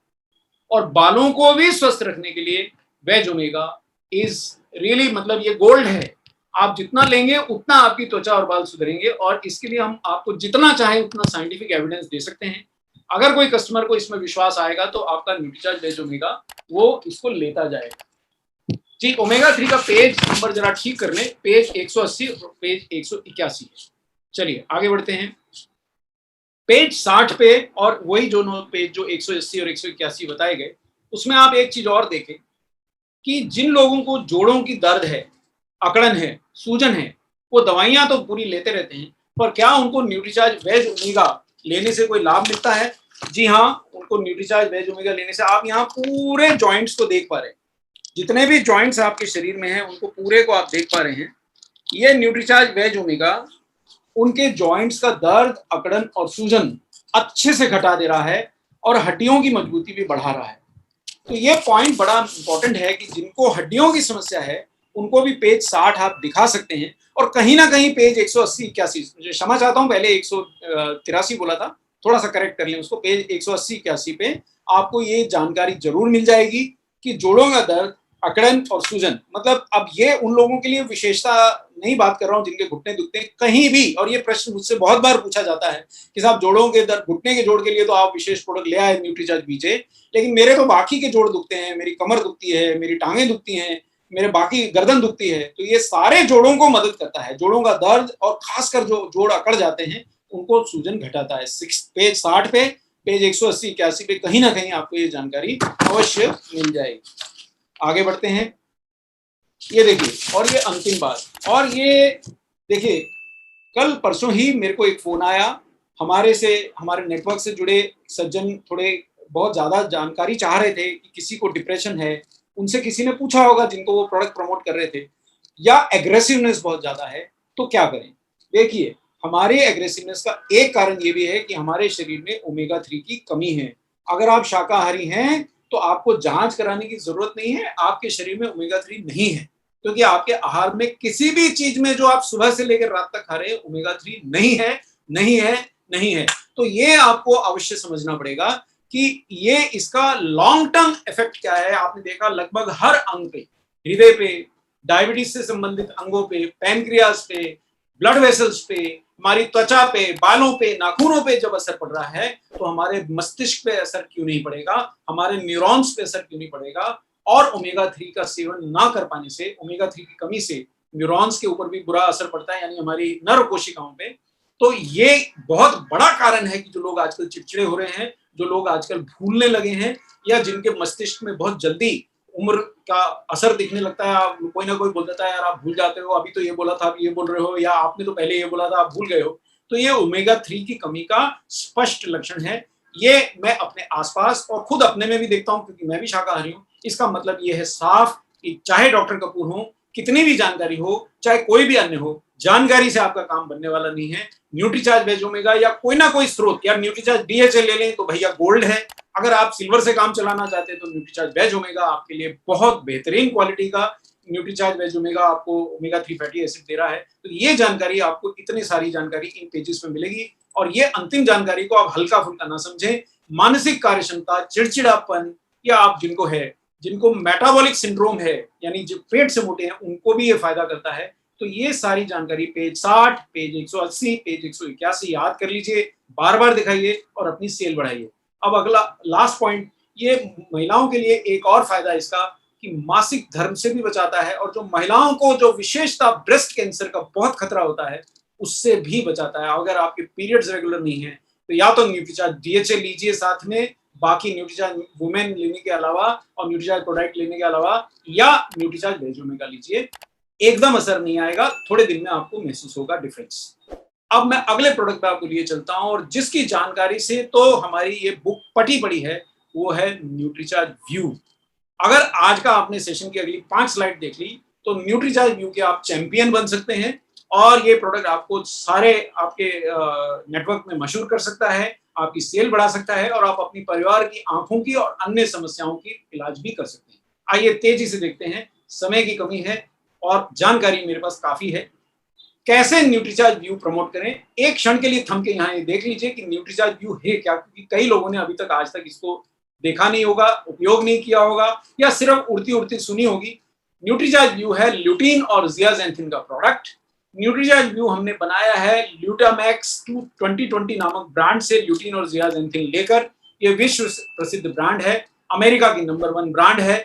और बालों को भी स्वस्थ रखने के लिए वेज ओमेगा इज रियली, मतलब ये गोल्ड है। आप जितना लेंगे उतना आपकी त्वचा और बाल सुधरेंगे, और इसके लिए हम आपको जितना चाहे उतना साइंटिफिक एविडेंस दे सकते हैं। अगर कोई कस्टमर को इसमें विश्वास आएगा तो आपका न्यूट्रीचार्ज वेज ओमेगा वो इसको लेता जाएगा। जी, ओमेगा 3 का पेज नंबर जरा ठीक कर लें, पेज 180 और पेज 181। चलिए आगे बढ़ते हैं। पेज 60 पे और वही जो पेज जो 180 और 181 बताए गए, उसमें आप एक चीज और देखें कि जिन लोगों को जोड़ों की दर्द है, अकड़न है, सूजन है, वो दवाइयां तो पूरी लेते रहते हैं, पर क्या उनको न्यूट्रीचार्ज वेज ओमेगा लेने से कोई लाभ मिलता है? जी हाँ, उनको न्यूट्रीचार्ज वेज ओमेगा लेने से आप यहाँ पूरे जॉइंट्स को देख पा रहे हैं, जितने भी जॉइंट्स आपके शरीर में हैं उनको पूरे को आप देख पा रहे हैं। ये न्यूट्रीचार्ज वेज ओमेगा उनके जॉइंट्स का दर्द, अकड़न और सूजन अच्छे से घटा दे रहा है और हड्डियों की मजबूती भी बढ़ा रहा है। तो ये पॉइंट बड़ा इंपॉर्टेंट है कि जिनको हड्डियों की समस्या है उनको भी पेज 60 आप दिखा सकते हैं। और कहीं ना कहीं पेज 180 81, क्षमा चाहता हूं पहले 183 बोला था, थोड़ा सा करेक्ट कर लें उसको, पेज 180 81 पे आपको ये जानकारी जरूर मिल जाएगी कि जोड़ों का दर्द, अकड़न और सूजन, मतलब अब ये उन लोगों के लिए विशेषता नहीं बात कर रहा हूं जिनके घुटने दुखते हैं कहीं भी। और ये प्रश्न मुझसे बहुत बार पूछा जाता है कि साहब जोड़ों के दर्द, घुटने के जोड़ के लिए तो आप विशेष प्रोडक्ट ले आए न्यूट्रीचार्ज बीजे, लेकिन मेरे तो बाकी के जोड़ दुखते हैं, मेरी कमर दुखती है, मेरी टांगें दुखती हैं, मेरे बाकी गर्दन दुखती है। तो ये सारे जोड़ों को मदद करता है, जोड़ों का दर्द और खासकर जो जोड़ अकड़ जाते हैं उनको सूजन घटाता है। पेज 60 पे, पेज 180 81 पे कहीं ना कहीं आपको ये जानकारी अवश्य मिल जाएगी। आगे बढ़ते हैं। ये देखिए, और ये अंतिम बात, और ये देखिए, कल परसों ही मेरे को एक फोन आया, हमारे नेटवर्क से जुड़े सज्जन थोड़े बहुत ज्यादा जानकारी चाह रहे थे कि किसी को डिप्रेशन है, उनसे किसी ने पूछा होगा जिनको वो प्रोडक्ट प्रमोट कर रहे थे, या एग्रेसिवनेस बहुत ज्यादा है तो क्या करें। देखिए, हमारे एग्रेसिवनेस का एक कारण ये भी है कि हमारे शरीर में ओमेगा 3 की कमी है। अगर आप शाकाहारी हैं तो आपको जांच कराने की जरूरत नहीं है, आपके शरीर में ओमेगा 3 नहीं है, क्योंकि आपके आहार में किसी भी चीज में जो आप सुबह से लेकर रात तक खा रहे हैं ओमेगा 3 नहीं है, नहीं है, नहीं है। तो ये आपको अवश्य समझना पड़ेगा कि ये इसका लॉन्ग टर्म इफेक्ट क्या है। आपने देखा लगभग हर अंग पे, हृदय पे, डायबिटीज से संबंधित अंगों पे, पैनक्रियाज पे, ब्लड वेसल्स पे, हमारी त्वचा पे, बालों पे, नाखूनों पे जब असर पड़ रहा है तो हमारे मस्तिष्क पे असर क्यों नहीं पड़ेगा, हमारे न्यूरॉन्स पे असर क्यों नहीं पड़ेगा। और ओमेगा 3 का सेवन ना कर पाने से, ओमेगा 3 की कमी से न्यूरॉन्स के ऊपर भी बुरा असर पड़ता है, यानी हमारी नर्व कोशिकाओं पे। तो ये बहुत बड़ा कारण है कि जो लोग आजकल चिड़चिड़े हो रहे हैं, जो लोग आजकल भूलने लगे हैं, या जिनके मस्तिष्क में बहुत जल्दी उम्र का असर दिखने लगता है। कोई ना कोई बोल देता है यार आप भूल जाते हो, अभी तो ये बोला था आप ये बोल रहे हो, या आपने तो पहले ये बोला था आप भूल गए हो। तो ये ओमेगा 3 की कमी का स्पष्ट लक्षण है। ये मैं अपने आसपास और खुद अपने में भी देखता हूँ, क्योंकि मैं भी शाकाहारी हूँ। इसका मतलब ये है साफ कि चाहे डॉक्टर कपूर हो, कितनी भी जानकारी हो, चाहे कोई भी अन्य हो, जानकारी से आपका काम बनने वाला नहीं है। न्यूट्रीचार्ज वेज ओमेगा या कोई ना कोई स्रोत, या न्यूट्रीचार्ज डीएचए ले लें तो भैया गोल्ड है। अगर आप सिल्वर से काम चलाना चाहते हैं तो न्यूट्रीचार्ज वेज ओमेगा आपके लिए बहुत बेहतरीन क्वालिटी का न्यूट्रीचार्ज वेज ओमेगा आपको ओमेगा 3 फैटी एसिड दे रहा है। तो ये जानकारी आपको, इतनी सारी जानकारी इन पेजेस में मिलेगी। और ये अंतिम जानकारी को आप हल्का फुल्का ना समझें। मानसिक कार्य क्षमता, चिड़चिड़ापन, या आप जिनको है, जिनको मेटाबॉलिक सिंड्रोम है, यानी जो पेट से मोटे हैं, उनको भी ये फायदा करता है। तो ये सारी जानकारी पेज 60, पेज 180, पेज 181 याद कर लीजिए, बार बार दिखाइए और अपनी सेल बढ़ाइए। अब अगला लास्ट पॉइंट, ये महिलाओं के लिए एक और फायदा इसका कि मासिक धर्म से भी बचाता है, और जो महिलाओं को जो विशेषता ब्रेस्ट कैंसर का बहुत खतरा होता है उससे भी बचाता है। अगर आपके पीरियड्स रेगुलर नहीं है तो या तो न्यूट्रीचार्ज डीएचए लीजिए साथ में, बाकी न्यूट्रीचार्ज वुमेन लेने के अलावा और न्यूट्रीचार्ज प्रोडक्ट लेने के अलावा, या न्यूट्रीचार्ज वेज ओमेगा लीजिए। एकदम असर नहीं आएगा, थोड़े दिन में आपको महसूस होगा डिफरेंस। अब मैं अगले प्रोडक्ट पे आपको लिए चलता हूं, और जिसकी जानकारी से तो हमारी ये बुक पटी पड़ी है, वो है न्यूट्रीचार्ज व्यू। अगर आज का आपने सेशन की अगली 5 स्लाइड देख ली तो न्यूट्रीचार्ज व्यू के आप चैंपियन बन सकते हैं, और ये प्रोडक्ट आपको सारे आपके नेटवर्क में मशहूर कर सकता है, आपकी सेल बढ़ा सकता है, और आप अपनी परिवार की आंखों की और अन्य समस्याओं की इलाज भी कर सकते हैं। आइए तेजी से देखते हैं, समय की कमी है और जानकारी मेरे पास काफी है। कैसे न्यूट्रीचार्ज व्यू प्रमोट करें, एक क्षण के लिए थम के यहाँ ये देख लीजिए कि न्यूट्रीचार्ज व्यू है क्या, क्योंकि कई लोगों ने अभी तक आज तक इसको देखा नहीं होगा, उपयोग नहीं किया होगा, या सिर्फ उड़ती उड़ती सुनी होगी। न्यूट्रीचार्ज व्यू है ल्यूटीन और जियाजेंथिन का प्रोडक्ट। न्यूट्रीचार्ज व्यू हमने बनाया है ल्यूटामैक्स 2020 नामक ब्रांड से, ल्यूटीन और जियाजेंथिन लेकर। ये विश्व प्रसिद्ध ब्रांड है, अमेरिका की नंबर 1 ब्रांड है,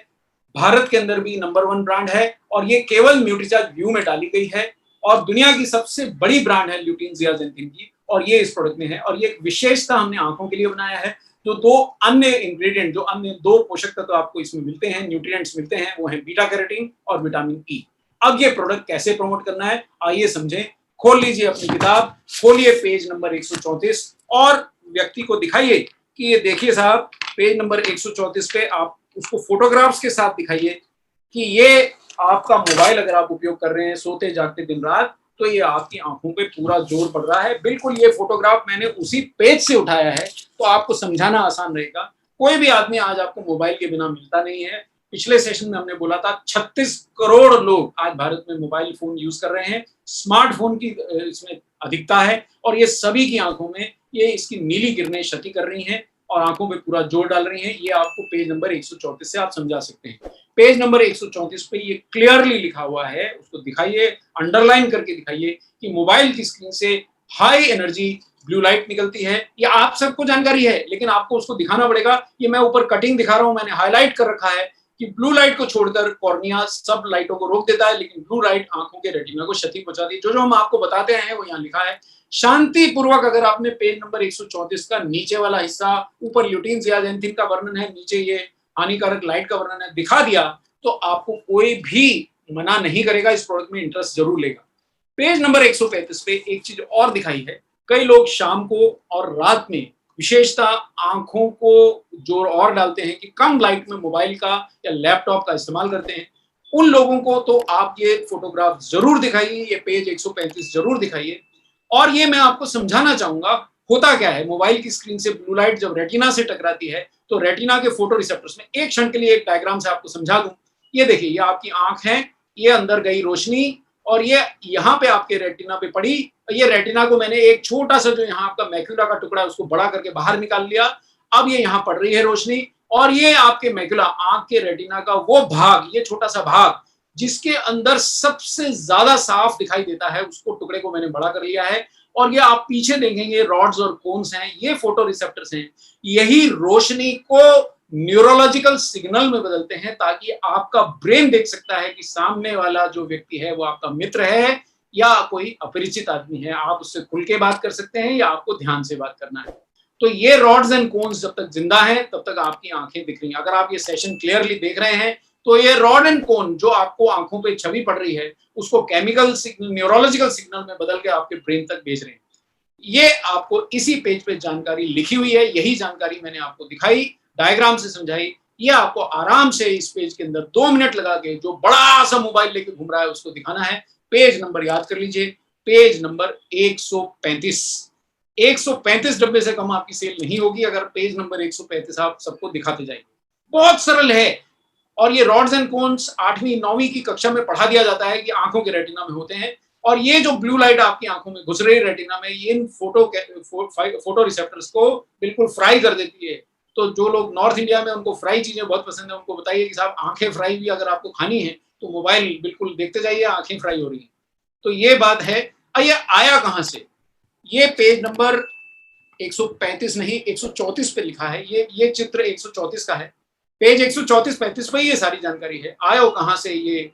भारत के अंदर भी नंबर 1 ब्रांड है, और ये केवल न्यूट्रीचार्ज व्यू में डाली गई है। और दुनिया की सबसे बड़ी ब्रांड है ल्यूटीन जियाजेंथिन की, और ये इस प्रोडक्ट में है। और ये विशेषता हमने आंखों के लिए बनाया है। जो 2 अन्य इंग्रेडिएंट, जो अन्य 2 पोषक तत्व तो आपको इसमें मिलते हैं, न्यूट्रिएंट्स मिलते हैं, वो है बीटा कैरोटीन और विटामिन ई। अब ये प्रोडक्ट कैसे प्रमोट करना है, आइए समझें। खोल लीजिए अपनी किताब, खोलिए पेज नंबर 134 और व्यक्ति को दिखाइए कि ये देखिए साहब, पेज नंबर 134 पे आप उसको फोटोग्राफ्स के साथ दिखाइए कि ये आपका मोबाइल अगर आप उपयोग कर रहे हैं सोते जागते दिन रात, तो ये आपकी आंखों पे पूरा जोर पड़ रहा है। बिल्कुल ये फोटोग्राफ मैंने उसी पेज से उठाया है, तो आपको समझाना आसान रहेगा। कोई भी आदमी आज आपको मोबाइल के बिना मिलता नहीं है। पिछले सेशन में हमने बोला था 36 करोड़ लोग आज भारत में मोबाइल फोन यूज कर रहे हैं। स्मार्टफोन की इसमें अधिकता है, और ये सभी की आंखों में ये इसकी नीली किरणें क्षति कर रही हैं और आंखों पे पूरा जोर डाल रही हैं। ये आपको पेज नंबर 134 से आप समझा सकते हैं। पेज नंबर 134 पे ये क्लियरली लिखा हुआ है, उसको दिखाइए, अंडरलाइन करके दिखाइए कि मोबाइल की स्क्रीन से हाई एनर्जी ब्लू लाइट निकलती है। ये आप सबको जानकारी है, लेकिन आपको उसको दिखाना पड़ेगा। ये मैं ऊपर कटिंग दिखा रहा हूं, मैंने हाईलाइट कर रखा है कि ब्लू लाइट को छोड़कर कॉर्निया सब लाइटों को रोक देता है, लेकिन ब्लू लाइट आंखों के रेटिना को क्षति पहुंचाती है। जो हम आपको बताते हैं वो यहाँ लिखा है। शांतिपूर्वक अगर आपने पेज नंबर 134 का नीचे वाला हिस्सा, ऊपर ल्यूटीन जियाजेंथिन का वर्णन है, नीचे ये हानिकारक लाइट का वर्णन है, दिखा दिया, तो आपको कोई भी मना नहीं करेगा, इस प्रोडक्ट में इंटरेस्ट जरूर लेगा। पेज नंबर 135 पे एक चीज और दिखाई है। कई लोग शाम को और रात में विशेषता आंखों को जोर और डालते हैं कि कम लाइट में मोबाइल का या लैपटॉप का इस्तेमाल करते हैं। उन लोगों को तो आप ये फोटोग्राफ जरूर दिखाइए, ये पेज 135 जरूर दिखाइए। और ये मैं आपको समझाना चाहूंगा होता क्या है। मोबाइल की स्क्रीन से ब्लू लाइट जब रेटिना से टकराती है तो रेटिना के फोटो रिसेप्टर्स में, एक क्षण के लिए एक डायग्राम से आपको समझा दूं। ये देखिए, ये आपकी आंख है, ये अंदर गई रोशनी और ये यहाँ पे आपके रेटिना पे पड़ी। ये रेटिना को मैंने एक छोटा सा जो यहाँ आपका मैक्यूला का टुकड़ा है उसको बड़ा करके बाहर निकाल लिया। अब ये यहाँ पड़ रही है रोशनी, और ये आपके मैक्यूला, आंख के रेटिना का वो भाग, ये छोटा सा भाग जिसके अंदर सबसे ज्यादा साफ दिखाई देता है, उसको टुकड़े को मैंने बड़ा कर लिया है। और ये आप पीछे देखेंगे रॉड्स और कोन्स हैं, ये फोटो रिसेप्टर्स हैं। यही रोशनी को न्यूरोलॉजिकल सिग्नल में बदलते हैं ताकि आपका ब्रेन देख सकता है कि सामने वाला जो व्यक्ति है वो आपका मित्र है या कोई अपरिचित आदमी है। आप उससे खुल के बात कर सकते हैं या आपको ध्यान से बात करना है। तो ये रॉड्स एंड कोन्स जब तक जिंदा है तब तक आपकी आंखें दिख रही हैं। अगर आप ये सेशन क्लियरली देख रहे हैं तो ये रॉड एंड कोन जो आपको आंखों पे छवि पड़ रही है उसको केमिकल सिग्नल, न्यूरोलॉजिकल सिग्नल में बदल के आपके ब्रेन तक भेज रहे हैं। ये आपको इसी पेज पे जानकारी लिखी हुई है, यही जानकारी मैंने आपको दिखाई, डायग्राम से समझाई। ये आपको आराम से इस पेज के अंदर 2 मिनट लगा के जो बड़ा सा मोबाइल लेके घूम रहा है उसको दिखाना है। पेज नंबर याद कर लीजिए, पेज नंबर 135। 135 डब्बे से कम आपकी सेल नहीं होगी अगर पेज नंबर 135 आप सबको दिखाते जाएंगे। बहुत सरल है। और ये रॉड्स एंड कोन्स 8वीं 9वीं की कक्षा में पढ़ा दिया जाता है कि आंखों के रेटिना में होते हैं, और ये जो ब्लू लाइट आपकी आंखों में घुस रही है रेटिना में, ये इन फोटो रिसेप्टर्स को बिल्कुल फ्राई कर देती है। तो जो लोग नॉर्थ इंडिया में उनको फ्राई चीजें बहुत पसंद है, उनको बताइए कि साहब आंखें फ्राई भी अगर आपको खानी है तो मोबाइल बिल्कुल देखते जाइए, आंखें फ्राई हो रही है। तो ये बात है। ये आया कहां से? ये पेज नंबर 135 नहीं 134 पे लिखा है। ये चित्र 134 का है। पेज 134-35 पे ये सारी जानकारी है। आया कहां से? ये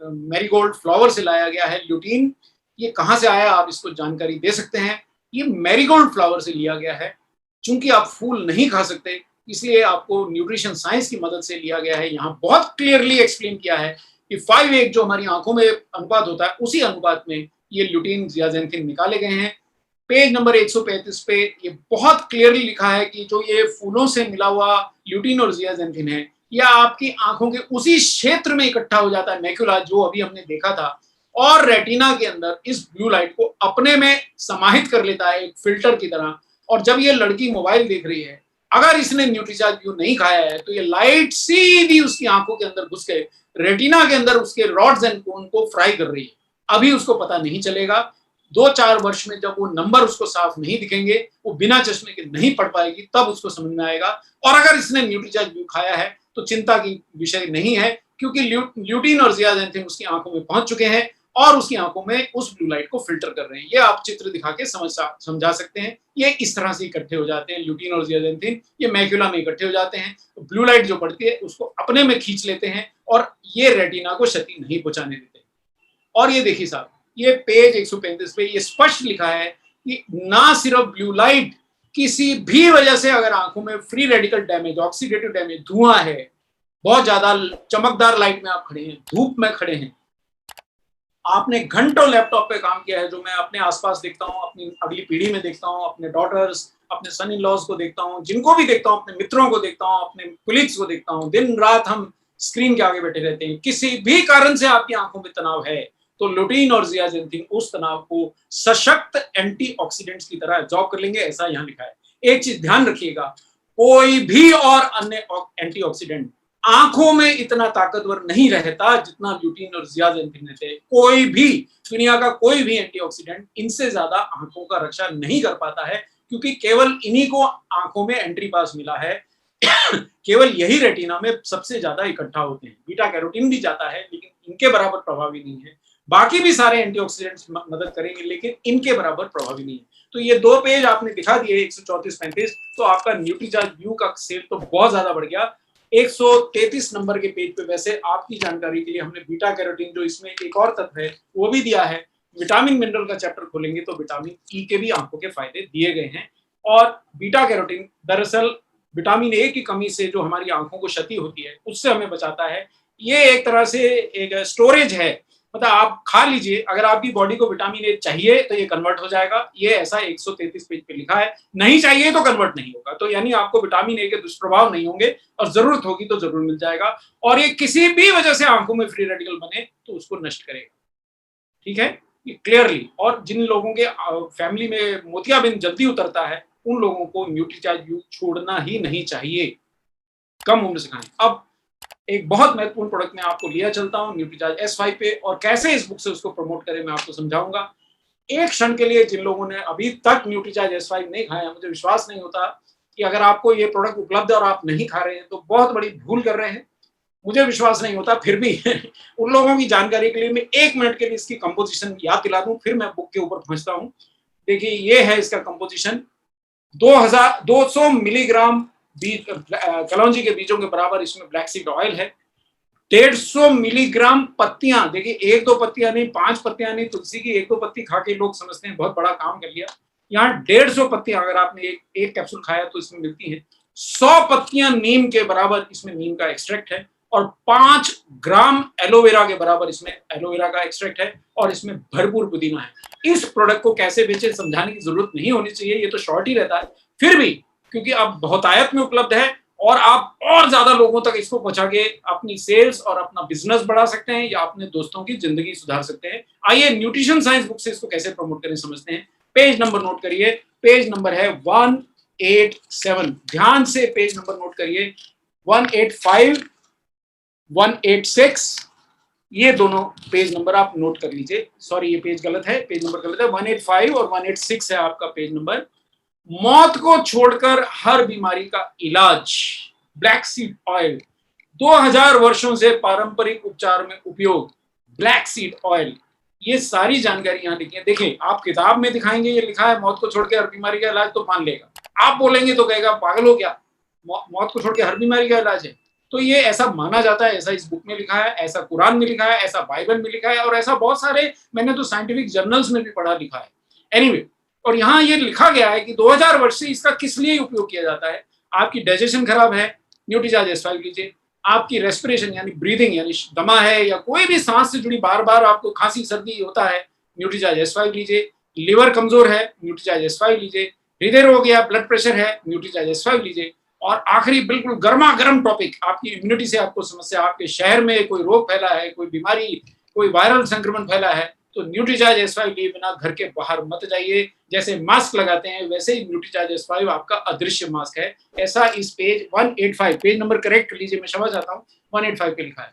मैरीगोल्ड फ्लावर से लाया गया है ल्यूटीन। ये कहां से आया आप इसको जानकारी दे सकते हैं। ये मैरीगोल्ड फ्लावर से लिया गया है। चूंकि आप फूल नहीं खा सकते इसलिए आपको न्यूट्रिशन साइंस की मदद से लिया गया है। यहाँ बहुत क्लियरली एक्सप्लेन किया है कि 5:1 जो हमारी आंखों में अनुपात होता है उसी अनुपात में ये ल्यूटीन जियाजेंथिन निकाले गए हैं। पेज नंबर 135 पे ये बहुत क्लियरली लिखा है कि जो ये फूलों से मिला हुआ ल्यूटीन और जियाजेंथिन है यह आपकी आंखों के उसी क्षेत्र में इकट्ठा हो जाता है, मैक्युला जो अभी हमने देखा था, और रेटिना के अंदर इस ब्लू लाइट को अपने में समाहित कर लेता है एक फिल्टर की तरह। और जब ये लड़की मोबाइल देख रही है, अगर इसने न्यूट्रीचार्ज ब्लू नहीं खाया है तो ये लाइट सीधी उसकी आंखों के अंदर घुस के रेटिना के अंदर उसके रॉड्स एंड कोन को फ्राई कर रही है। अभी उसको पता नहीं चलेगा। 2-4 वर्ष में जब वो नंबर उसको साफ नहीं दिखेंगे, वो बिना चश्मे के नहीं पढ़ पाएगी, तब उसको समझ में आएगा। और अगर इसने न्यूट्रीचार्ज ब्लू खाया है तो चिंता की विषय नहीं है, क्योंकि ल्यूटीन और जियाजेंथिन उसकी आंखों में पहुंच चुके हैं और उसकी आंखों में उस ब्लू लाइट को फिल्टर कर रहे हैं। ये आप चित्र दिखा के समझा सकते हैं। ये इस तरह से इकट्ठे हो जाते हैं ल्यूटीन और जियाजेंथिन, ये मैक्युला में इकट्ठे हो जाते हैं। ब्लू लाइट जो पड़ती है उसको अपने में खींच लेते हैं और ये रेटिना को क्षति नहीं पहुंचाने देते। और ये देखिए साहब, ये पेज 135 पे ये स्पष्ट लिखा है कि ना सिर्फ ब्लू लाइट, किसी भी वजह से अगर आंखों में free radical damage, oxidative damage, धुआं है, बहुत ज्यादा चमकदार लाइट में आप खड़े हैं, धूप में खड़े हैं, आपने घंटों लैपटॉप पे काम किया है, जो मैं अपने आसपास देखता हूँ, अपनी अगली पीढ़ी में देखता हूँ, अपने डॉटर्स, अपने सन इन लॉज को देखता हूँ, जिनको भी देखता हूँ, अपने मित्रों को देखता हूँ, अपने कुलीग्स को देखता हूँ, दिन रात हम स्क्रीन के आगे बैठे रहते हैं। किसी भी कारण से आपकी आंखों में तनाव है तो ल्यूटीन और जियाजेंथिन उस तनाव को सशक्त एंटीऑक्सीडेंट्स की तरह एब्जॉर्ब कर लेंगे, ऐसा यहाँ लिखा है। एक चीज ध्यान रखिएगा, कोई भी और अन्य एंटीऑक्सीडेंट आंखों में इतना ताकतवर नहीं रहता जितना ल्यूटीन और जियाजेंथिन रहते हैं। कोई भी दुनिया का कोई भी एंटीऑक्सीडेंट इनसे ज्यादा आंखों का रक्षा नहीं कर पाता है, क्योंकि केवल इन्हीं को आंखों में एंट्री पास मिला है। केवल यही रेटिना में सबसे ज्यादा इकट्ठा होते हैं। बीटा कैरोटीन भी जाता है लेकिन इनके बराबर प्रभावी नहीं है। बाकी भी सारे एंटीऑक्सीडेंट्स मदद करेंगे लेकिन इनके बराबर प्रभावी नहीं है। तो ये 2 पेज आपने दिखा दिए 134-35, तो आपका न्यूट्रीचार्ज व्यू का सेल तो बहुत ज्यादा बढ़ गया। 133 नंबर के पेज पे वैसे आपकी जानकारी के लिए हमने बीटा कैरोटीन, जो इसमें एक और तत्व है, वो भी दिया है। विटामिन मिनरल का चैप्टर खोलेंगे तो विटामिन ई के भी आंखों के फायदे दिए गए हैं। और बीटा कैरोटीन दरअसल विटामिन ए की कमी से जो हमारी आंखों को क्षति होती है उससे हमें बचाता है। ये एक तरह से एक स्टोरेज है, मतलब आप खा लीजिए, अगर आपकी बॉडी को विटामिन ए चाहिए तो ये कन्वर्ट हो जाएगा। ये ऐसा 133 पेज पे लिखा है। नहीं चाहिए तो कन्वर्ट नहीं होगा, तो यानी आपको विटामिन ए के दुष्प्रभाव नहीं होंगे और जरूरत होगी तो जरूर मिल जाएगा। और ये किसी भी वजह से आंखों में फ्री रेडिकल बने तो उसको नष्ट करेगा। ठीक है, ये क्लियरली। और जिन लोगों के फैमिली में मोतियाबिंद जल्दी उतरता है उन लोगों को न्यूट्रीचार्ज व्यू छोड़ना ही नहीं चाहिए, कम उम्र से खाएं। अब एक बहुत महत्वपूर्ण प्रोडक्ट में आपको लिया चलता हूं न्यूट्रीचार्ज S5 पे, और कैसे इस बुक से उसको प्रमोट करें मैं आपको समझाऊंगा। एक क्षण के लिए जिन लोगों ने अभी तक न्यूट्रीचार्ज S5 नहीं खाया, मुझे विश्वास नहीं होता कि अगर आपको ये प्रोडक्ट उपलब्ध है और आप नहीं खा रहे हैं तो बहुत बड़ी भूल कर रहे हैं। मुझे विश्वास नहीं होता, फिर भी उन लोगों की जानकारी के लिए मैं 1 मिनट के लिए इसकी कंपोजिशन याद दिला दूं, फिर मैं बुक के ऊपर पहुंचता हूं। देखिए ये है इसका कंपोजिशन। 200 मिलीग्राम कलौंजी के बीजों के बराबर इसमें ब्लैक सीड ऑयल है। 150 मिलीग्राम पत्तियां, देखिए 1-2 पत्तियां नहीं, 5 पत्तियां नहीं, तुलसी की 1-2 पत्ती खा के लोग समझते हैं बहुत बड़ा काम कर लिया। यहाँ 150 पत्तियां अगर आपने एक कैप्सूल खाया तो इसमें मिलती है। 100 पत्तियां नीम के बराबर इसमें नीम का एक्सट्रैक्ट है, और 5 ग्राम एलोवेरा के बराबर इसमें एलोवेरा का एक्सट्रैक्ट है, और इसमें भरपूर पुदीना है। इस प्रोडक्ट को कैसे बेचे समझाने की जरूरत नहीं होनी चाहिए, ये तो शॉर्ट ही रहता है। फिर भी क्योंकि अब बहुतायत में उपलब्ध है और आप और ज्यादा लोगों तक इसको पहुंचा के अपनी सेल्स और अपना बिजनेस बढ़ा सकते हैं या अपने दोस्तों की जिंदगी सुधार सकते हैं। आइए न्यूट्रिशन साइंस बुक से इसको कैसे प्रमोट करें समझते हैं। पेज नंबर नोट करिए, पेज नंबर है 187। ध्यान से पेज नंबर नोट करिए, 185, 186, ये दोनों पेज नंबर आप नोट कर लीजिए। सॉरी, ये पेज गलत है, पेज नंबर गलत है। 185 और 186 है आपका पेज नंबर। मौत को छोड़कर हर बीमारी का इलाज, ब्लैक सीड ऑयल, 2000 वर्षों से पारंपरिक उपचार में उपयोग, ब्लैक सीड ऑयल। ये सारी जानकारी यहाँ लिखी है। देखिए, आप किताब में दिखाएंगे ये लिखा है मौत को छोड़ के हर बीमारी का इलाज, तो मान लेगा। आप बोलेंगे तो कहेगा पागल हो क्या, मौत को छोड़ के हर बीमारी का इलाज है। तो ये ऐसा माना जाता है, ऐसा इस बुक में लिखा है, ऐसा कुरान में लिखा है, ऐसा बाइबल में लिखा है, और ऐसा बहुत सारे, मैंने तो साइंटिफिक जर्नल्स में भी पढ़ा लिखा है। एनीवे, और यहाँ ये लिखा गया है कि 2000 वर्ष से इसका किस लिए उपयोग किया जाता है। आपकी डाइजेशन खराब है, न्यूट्रीचार्ज S5 लीजिए। आपकी रेस्पिरेशन यानी ब्रीदिंग यानी दमा है, या कोई भी सांस से जुड़ी बार बार आपको खांसी सर्दी होता है, न्यूट्रीचार्ज S5 लीजिए। लिवर कमजोर है, न्यूट्रीचार्ज S5 लीजिए। हृदय रोग या ब्लड प्रेशर है, न्यूट्रीचार्ज S5 लीजिए। और आखिरी बिल्कुल गर्मा गर्म टॉपिक, आपकी इम्यूनिटी से आपको समस्या, आपके शहर में कोई रोग फैला है, कोई बीमारी, कोई वायरल संक्रमण फैला है, तो न्यूट्रीचार्ज S5 लिए बिना घर के बाहर मत जाइए। जैसे मास्क लगाते हैं वैसे ही न्यूट्रीचार्ज S5 आपका अदृश्य मास्क है। ऐसा इस पेज 185, पेज नंबर करेक्ट कर लीजिए, मैं क्षमा चाहता हूँ, 185 पे लिखा है।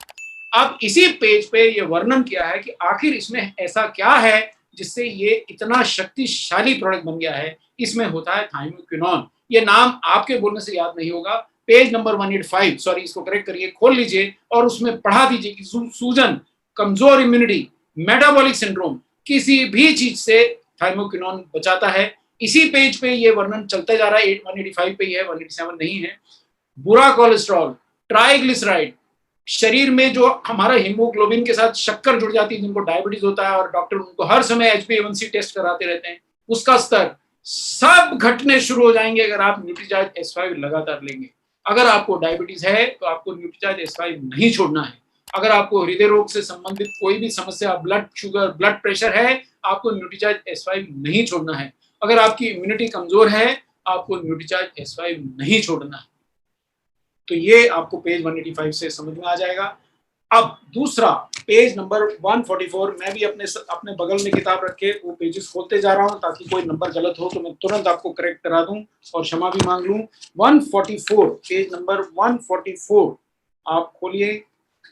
अब इसी पेज पे ये वर्णन किया है कि आखिर इसमें ऐसा क्या है जिससे ये इतना शक्तिशाली प्रोडक्ट बन गया है। इसमें होता है थाइमोक्विनोन। ये नाम आपके बोलने से याद नहीं होगा। पेज नंबर 185, सॉरी इसको करेक्ट करिए, खोल लीजिए और उसमें पढ़ा दीजिए कि सूजन, कमजोर इम्यूनिटी, मेटाबॉलिक सिंड्रोम, किसी भी चीज से थाइमोक्विनोन बचाता है। इसी पेज पे ये वर्णन चलता जा रहा है, 185 पे ही है, 187 नहीं है। बुरा कोलेस्ट्रॉल, ट्राइग्लिसराइड, शरीर में जो हमारा हीमोग्लोबिन के साथ शक्कर जुड़ जाती है, जिनको डायबिटीज होता है और डॉक्टर उनको हर समय HbA1c टेस्ट कराते रहते हैं, उसका स्तर सब घटने शुरू हो जाएंगे अगर आप न्यूट्रीचार्ज S5 लगातार लेंगे। अगर आपको डायबिटीज है तो आपको न्यूट्रीचार्ज S5 नहीं छोड़ना है। अगर आपको हृदय रोग से संबंधित कोई भी समस्या, ब्लड शुगर, ब्लड प्रेशर है, आपको न्यूट्रीचार्ज S5 नहीं छोड़ना है। अगर आपकी इम्यूनिटी कमजोर है, आपको न्यूट्रीचार्ज S5 नहीं छोड़ना है। तो ये आपको पेज 185 से समझ में आ जाएगा। अब दूसरा पेज नंबर 144, मैं भी अपने बगल में किताब रख के वो पेजेस खोलते जा रहा हूं ताकि कोई नंबर गलत हो तो मैं तुरंत आपको करेक्ट करा दूं और क्षमा भी मांग लूं। 144, पेज नंबर 144 आप खोलिए,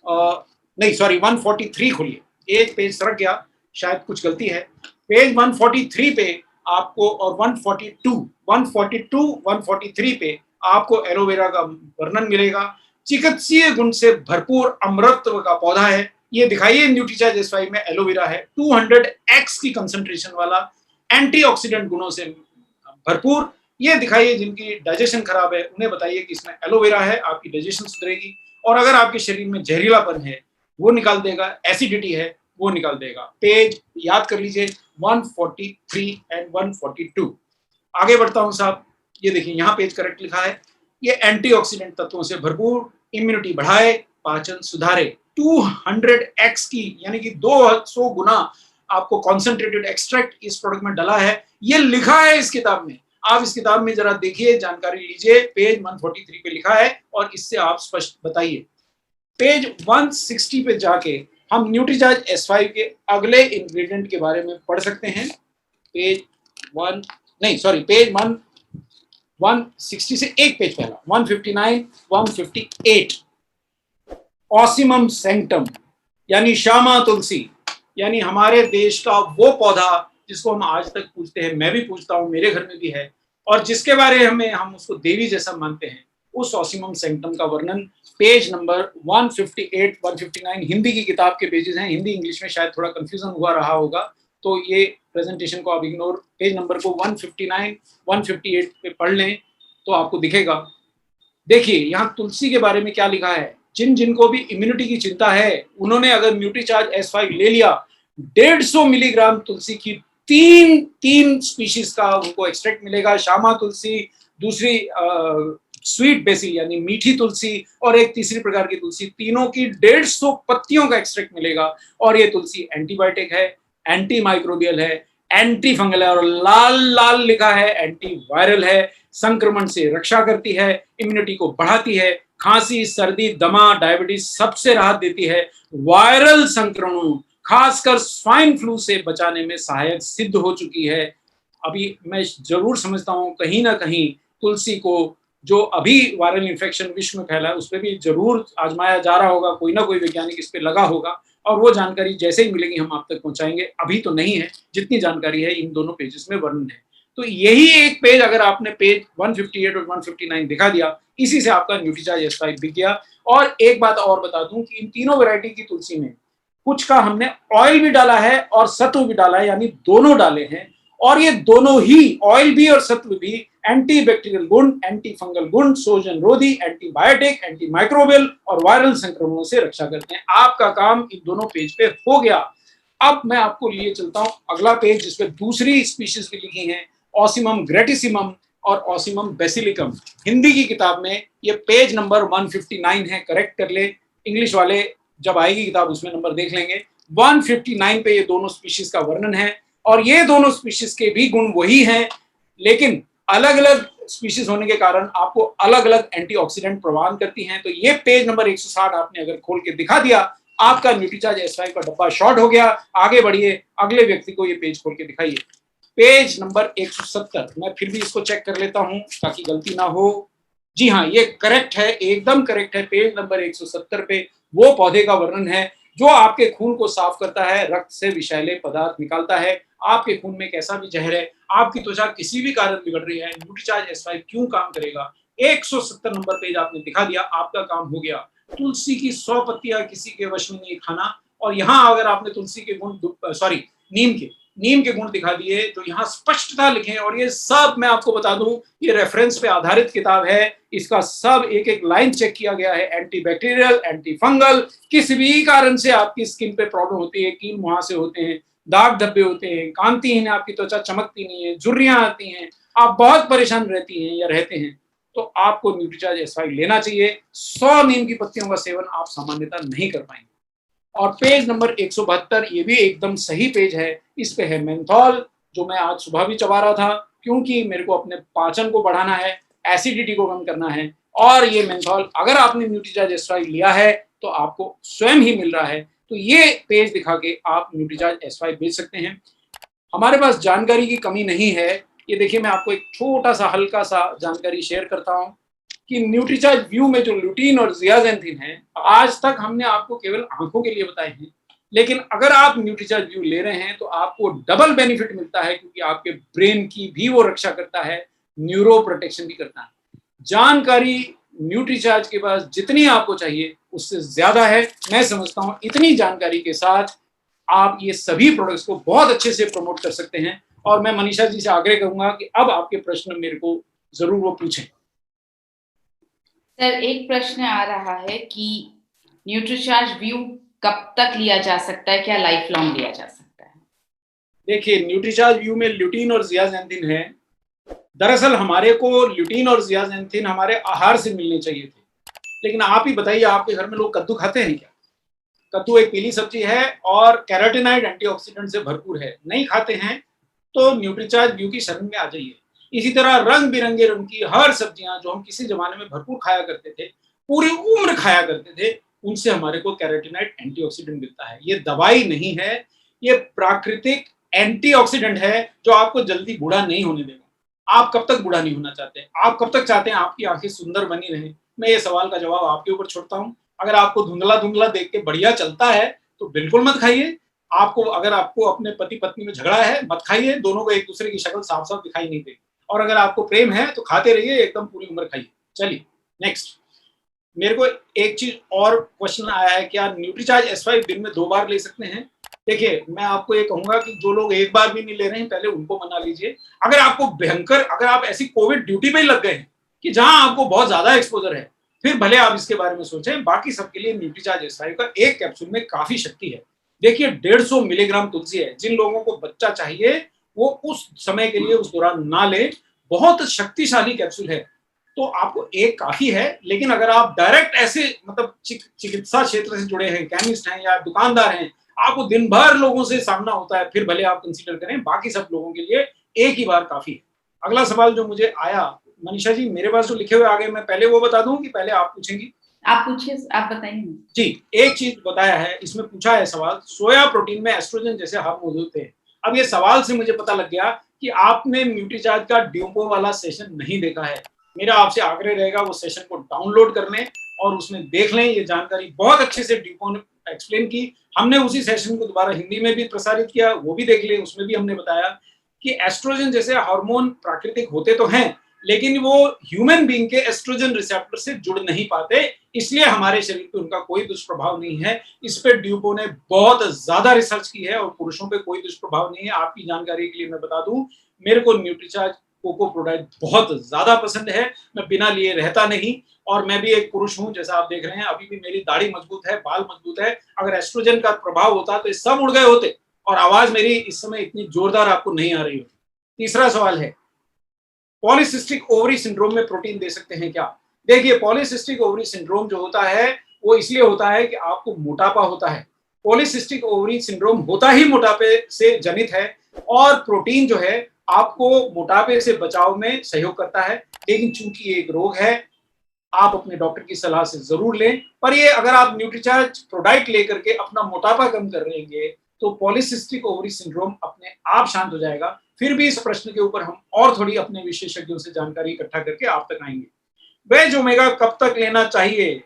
नहीं सॉरी 143 खोलिए, एक पेज सरक गया, शायद कुछ गलती है। पेज 143 पे आपको और 142, 143 पे आपको एलोवेरा का वर्णन मिलेगा। चिकित्सीय गुण से भरपूर अमृतत्व का पौधा है। ये दिखाइए न्यूट्रीचार्ज S5 में एलोवेरा है, 200x की कंसंट्रेशन वाला, एंटीऑक्सीडेंट गुणों से भरपूर। ये दिखाइए जिनकी डाइजेशन खराब है उन्हें बताइए कि इसमें एलोवेरा है, आपकी डाइजेशन सुधरेगी। और अगर आपके शरीर में जहरीलापन है वो निकाल देगा, एसिडिटी है वो निकाल देगा। पेज याद कर लीजिए 143 एंड 142। आगे बढ़ता हूं साहब, ये देखिए यहाँ पेज करेक्ट लिखा है। ये एंटीऑक्सीडेंट तत्वों से भरपूर, इम्यूनिटी बढ़ाए, पाचन सुधारे। 200x की यानी कि 200 गुना आपको कॉन्सेंट्रेटेड एक्सट्रैक्ट इस प्रोडक्ट में डला है। ये लिखा है इस किताब में, आप इस किताब में जरा देखिए, जानकारी लीजिए। पेज 143 पे लिखा है और इससे आप स्पष्ट बताइए। पेज 160 पे जाके हम न्यूट्रीचार्ज S5 के अगले इंग्रेडिएंट के बारे में पढ़ सकते हैं। पेज 160 से एक पेज पहला, 159, 158। ऑसिमम सैंक्टम यानी श्यामा तुलसी, यानी हमारे देश का वो पौधा जिसको हम आज तक पूजते हैं, मैं भी पूजता हूँ, मेरे घर में भी है, और जिसके बारे में हम उसको देवी जैसा मानते हैं, उस ऑसिमम सैंक्टम का वर्णन पेज नंबर 158, 159 हिंदी की किताब के पेजेस हैं। हिंदी इंग्लिश में शायद थोड़ा कंफ्यूजन हुआ रहा होगा, तो ये प्रेजेंटेशन को आप इग्नोर, पेज नंबर को 159, 158 पे पढ़ लें तो आपको दिखेगा। देखिए यहाँ तुलसी के बारे में क्या लिखा है। जिनको भी इम्यूनिटी की चिंता है उन्होंने अगर न्यूट्रीचार्ज S5 ले लिया, 150 मिलीग्राम तुलसी की तीन स्पीशीज का उनको एक्सट्रैक्ट मिलेगा। श्यामा तुलसी, दूसरी स्वीट बेसिल यानी मीठी तुलसी, और एक तीसरी प्रकार की तुलसी, तीनों की 150 पत्तियों का एक्सट्रैक्ट मिलेगा। और ये तुलसी एंटीबायोटिक है, एंटी माइक्रोबियल है, एंटी फंगल है, और लाल लाल लिखा है एंटी वायरल है। संक्रमण से रक्षा करती है, इम्यूनिटी को बढ़ाती है, खांसी, सर्दी, दमा, डायबिटीज सबसे राहत देती है, वायरल संक्रमणों खासकर स्वाइन फ्लू से बचाने में सहायक सिद्ध हो चुकी है। अभी मैं जरूर समझता हूं कहीं ना कहीं तुलसी को, जो अभी वायरल इन्फेक्शन विश्व में फैला है, उस पर भी जरूर आजमाया जा रहा होगा, कोई ना कोई वैज्ञानिक इस पे लगा होगा, और वो जानकारी जैसे ही मिलेगी हम आप तक पहुंचाएंगे। अभी तो नहीं है, जितनी जानकारी है इन दोनों पेजेस में वर्णन है। तो यही एक पेज अगर आपने पेज 158 और 159 दिखा दिया, इसी से आपका न्यूट्रीचार्ज S5 बिक गया। और एक बात और बता दूं कि इन तीनों वैरायटी की तुलसी में कुछ का हमने ऑयल भी डाला है और सत्व भी डाला है, यानी दोनों डाले हैं, और ये दोनों ही ऑयल भी और सत्व भी एंटी बैक्टीरियल गुण, एंटी फंगल गुण, सोजन रोधी, एंटीबायोटिक, एंटी माइक्रोबियल और वायरल संक्रमणों से रक्षा करते हैं। आपका काम इन दोनों पेज पे हो गया। अब मैं आपको लिए चलता हूं अगला पेज, जिसपे दूसरी स्पीशीज भी लिखी हैं, ऑसिमम ग्रेटिसिमम और ऑसिमम बेसिलिकम। हिंदी की किताब में ये पेज नंबर 159 है, करेक्ट कर ले। इंग्लिश वाले जब आएगी किताब उसमें नंबर देख लेंगे। 159 पे ये दोनों स्पीशीज का वर्णन है, और ये दोनों स्पीशीज के भी गुण वही हैं, लेकिन अलग अलग स्पीशीज होने के कारण आपको अलग अलग एंटीऑक्सीडेंट प्रदान करती हैं। तो ये पेज नंबर 160 आपने अगर खोल के दिखा दिया, आपका न्यूट्रीचार्ज S5 का डब्बा शॉर्ट हो गया। आगे बढ़िए, अगले व्यक्ति को ये पेज खोल के दिखाइए। पेज नंबर 170, मैं फिर भी इसको चेक कर लेता हूं ताकि गलती ना हो। जी हाँ, ये करेक्ट है, एकदम करेक्ट है। पेज नंबर 170 पे वो पौधे का वर्णन है जो आपके खून को साफ करता है, रक्त से विषैले पदार्थ निकालता है। आपके खून में कैसा भी जहर है, आपकी त्वचा किसी भी कारण बिगड़ रही है, न्यूट्रीचार्ज S5 क्यों काम करेगा। 170 नंबर पेज आपने दिखा दिया, आपका काम हो गया। तुलसी की 100 पत्तियां किसी के वश में नहीं खाना। और यहाँ अगर आपने तुलसी के गुण, सॉरी नीम के गुण दिखा दिए, तो यहाँ स्पष्टता लिखे। और ये सब मैं आपको बता दूं, ये रेफरेंस पे आधारित किताब है, इसका सब एक एक लाइन चेक किया गया है। एंटी बैक्टीरियल, एंटी फंगल, किसी भी कारण से आपकी स्किन पे प्रॉब्लम होती है, कील मुहासे होते हैं, दाग धब्बे होते हैं, कांतिहीन आपकी त्वचा चमकती नहीं है, झुर्रियां आती हैं, आप बहुत परेशान रहती हैं या रहते हैं, तो आपको न्यूट्रीचार्ज S5 लेना चाहिए। 100 नीम की पत्तियों का सेवन आप सामान्यतः नहीं कर पाएंगे। और पेज नंबर 172, ये भी एकदम सही पेज है। इस पे है मेंथॉल, जो मैं आज सुबह भी चबा रहा था, क्योंकि मेरे को अपने पाचन को बढ़ाना है, एसिडिटी को कम करना है। और ये मेंथॉल अगर आपने न्यूट्रीचार्ज S5 लिया है तो आपको स्वयं ही मिल रहा है। तो ये पेज दिखा के आप न्यूट्रीचार्ज S5 बेच सकते हैं। हमारे पास जानकारी की कमी नहीं है। ये देखिए, मैं आपको एक छोटा सा हल्का सा जानकारी शेयर करता हूँ कि न्यूट्रीचार्ज व्यू में जो ल्यूटीन और जियाजेंथिन है, आज तक हमने आपको केवल आंखों के लिए बताए हैं, लेकिन अगर आप न्यूट्रीचार्ज व्यू ले रहे हैं तो आपको डबल बेनिफिट मिलता है, क्योंकि आपके ब्रेन की भी वो रक्षा करता है, न्यूरो प्रोटेक्शन भी करता है। जानकारी न्यूट्रीचार्ज के पास जितनी आपको चाहिए उससे ज्यादा है। मैं समझता हूं इतनी जानकारी के साथ आप ये सभी प्रोडक्ट्स को बहुत अच्छे से प्रमोट कर सकते हैं। और मैं मनीषा जी से आग्रह करूंगा कि अब आपके प्रश्न मेरे को जरूर वो पूछें। सर, एक प्रश्न आ रहा है कि न्यूट्रीचार्ज व्यू कब तक लिया जा सकता है, क्या लाइफ लॉन्ग लिया जा सकता है? देखिए, न्यूट्रीचार्ज व्यू में ल्यूटीन और जियाजेंथिन है। दरअसल हमारे को ल्यूटीन और जियाजेंथिन हमारे आहार से मिलने चाहिए थे, लेकिन आप ही बताइए, आपके घर में लोग कद्दू खाते हैं क्या? कद्दू एक पीली सब्जी है और कैरोटीनॉइड एंटीऑक्सीडेंट से भरपूर है। नहीं खाते हैं तो न्यूट्रीचार्ज व्यू की शरण में आ जाइए। इसी तरह रंग बिरंगे रंग की हर सब्जियां जो हम किसी जमाने में भरपूर खाया करते थे, पूरी उम्र खाया करते थे, उनसे हमारे को कैरोटीनॉइड एंटीऑक्सीडेंट मिलता है। ये दवाई नहीं है, ये प्राकृतिक एंटीऑक्सीडेंट है जो आपको जल्दी बूढ़ा नहीं होने देगा। आप कब तक बूढ़ा नहीं होना चाहते? आप कब तक चाहते हैं आपकी आंखें सुंदर बनी रहें? मैं ये सवाल का जवाब आपके ऊपर छोड़ता हूँ। अगर आपको धुंधला धुंधला देख के बढ़िया चलता है तो बिल्कुल मत खाइए। अगर आपको अपने पति पत्नी में झगड़ा है, मत खाइए, दोनों को एक दूसरे की शक्ल साफ साफ दिखाई नहीं देगी। और अगर आपको प्रेम है तो खाते रहिए, एकदम पूरी उम्र खाइए। चलिए नेक्स्ट। मेरे को एक चीज और क्वेश्चन आया है, क्या न्यूट्रीचार्ज S5 दिन में 2 बार ले सकते हैं? देखिए, मैं आपको ये कहूंगा कि जो लोग एक बार भी नहीं ले रहे हैं, पहले उनको मना लीजिए। अगर आपको भयंकर, अगर आप ऐसी कोविड ड्यूटी में ही लग गए हैं कि जहां आपको बहुत ज्यादा एक्सपोजर है, फिर भले आप इसके बारे में सोचें। बाकी सबके लिए न्यूट्रीचार्ज S5 का एक कैप्सूल में काफी शक्ति है। देखिए, 150 मिलीग्राम तुलसी है। जिन लोगों को बच्चा चाहिए वो उस समय के लिए उस दौरान ना ले, बहुत शक्तिशाली कैप्सूल है। तो आपको एक काफी है। लेकिन अगर आप डायरेक्ट ऐसे मतलब चिकित्सा क्षेत्र से जुड़े हैं, केमिस्ट हैं या दुकानदार हैं, आपको दिन भर लोगों से सामना होता है, फिर भले आप कंसीडर करें। बाकी सब लोगों के लिए एक ही बार काफी है। अगला सवाल जो मुझे आया मनीषा जी, मेरे पास जो लिखे हुए आ गए, मैं पहले वो बता दूं कि पहले आप पूछेंगी? आप पूछिए, आप बताइए जी। एक चीज बताया है, इसमें पूछा है सवाल, सोया प्रोटीन में एस्ट्रोजन जैसे हार्मोन होते हैं। अब ये सवाल से मुझे पता लग गया कि आपने न्यूट्रीचार्ज का ड्यूपो वाला सेशन नहीं देखा है। मेरा आपसे आग्रह रहेगा वो सेशन को डाउनलोड कर लें और उसमें देख लें। ये जानकारी बहुत अच्छे से ड्यूपो ने एक्सप्लेन की। हमने उसी सेशन को दोबारा हिंदी में भी प्रसारित किया, वो भी देख लें। उसमें भी हमने बताया कि एस्ट्रोजन जैसे हार्मोन प्राकृतिक होते तो हैं, लेकिन वो ह्यूमन बीइंग के एस्ट्रोजन रिसेप्टर से जुड़ नहीं पाते, इसलिए हमारे शरीर पे उनका कोई दुष्प्रभाव नहीं है। इस पे ड्यूपो ने बहुत ज्यादा रिसर्च की है और पुरुषों पे कोई दुष्प्रभाव नहीं है। आपकी जानकारी के लिए मैं बता दूं, मेरे को न्यूट्रीचार्ज कोको प्रोडक्ट बहुत ज्यादा पसंद है। मैं बिना लिए रहता नहीं, और मैं भी एक पुरुष हूं, जैसा आप देख रहे हैं। अभी भी मेरी दाढ़ी मजबूत है, बाल मजबूत है। अगर एस्ट्रोजन का प्रभाव होता तो ये सब उड़ गए होते और आवाज मेरी इस समय इतनी जोरदार आपको नहीं आ रही होती। तीसरा सवाल है, पॉलीसिस्टिक ओवरी सिंड्रोम में प्रोटीन दे सकते हैं क्या? देखिए, पॉलीसिस्टिक ओवरी सिंड्रोम जो होता है वो इसलिए होता है कि आपको मोटापा होता है। पॉलीसिस्टिक ओवरी सिंड्रोम होता ही मोटापे से जनित है, और प्रोटीन जो है आपको मोटापे से बचाव में सहयोग करता है। लेकिन चूंकि ये एक रोग है, आप अपने डॉक्टर की सलाह से जरूर लें। पर ये अगर आप न्यूट्रीचार्ज प्रोडक्ट लेकर के अपना मोटापा कम कर रहेंगे तो पॉलीसिस्टिक ओवरी सिंड्रोम अपने आप शांत हो जाएगा। फिर भी इस प्रश्न के ऊपर हम और थोड़ी अपने विशेषज्ञों से जानकारी इकट्ठा करके आप तक आएंगे। वेज ओमेगा कब तक लेना चाहिए,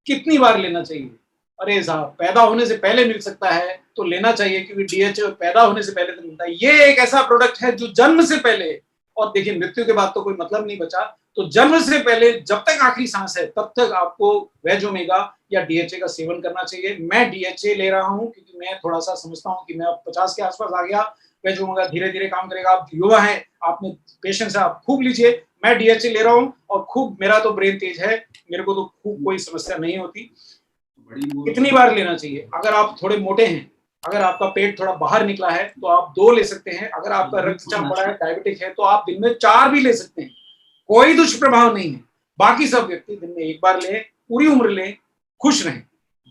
कितनी बार लेना चाहिए? अरे साहब, पैदा होने से पहले मिल सकता है तो लेना चाहिए, क्योंकि डीएचए पैदा होने से पहले तो मिलता है। ये एक ऐसा प्रोडक्ट है जो जन्म से पहले, और देखिए मृत्यु के बाद तो कोई मतलब नहीं बचा, तो जन्म से पहले जब तक आखिरी सांस है तब तक आपको वेज ओमेगा या डीएचए का सेवन करना चाहिए। मैं डीएचए ले रहा हूं क्योंकि मैं थोड़ा सा समझता हूं कि मैं अब 50 के आसपास आ गया। वेज ओमेगा धीरे धीरे काम करेगा। आप युवा हैं, आप में पेशेंस है, आप खूब लीजिए। मैं डीएचए ले रहा हूं और खूब, मेरा तो ब्रेन तेज है, मेरे को तो खूब कोई समस्या नहीं होती। कितनी बार लेना चाहिए? अगर आप थोड़े मोटे हैं, अगर आपका पेट थोड़ा बाहर निकला है तो आप 2 ले सकते हैं। अगर आपका रक्तचाप बढ़ा है, डायबिटिक है, तो आप दिन में 4 भी ले सकते हैं, कोई दुष्प्रभाव नहीं है। बाकी सब व्यक्ति दिन में 1 बार लें, पूरी उम्र लें, खुश रहें।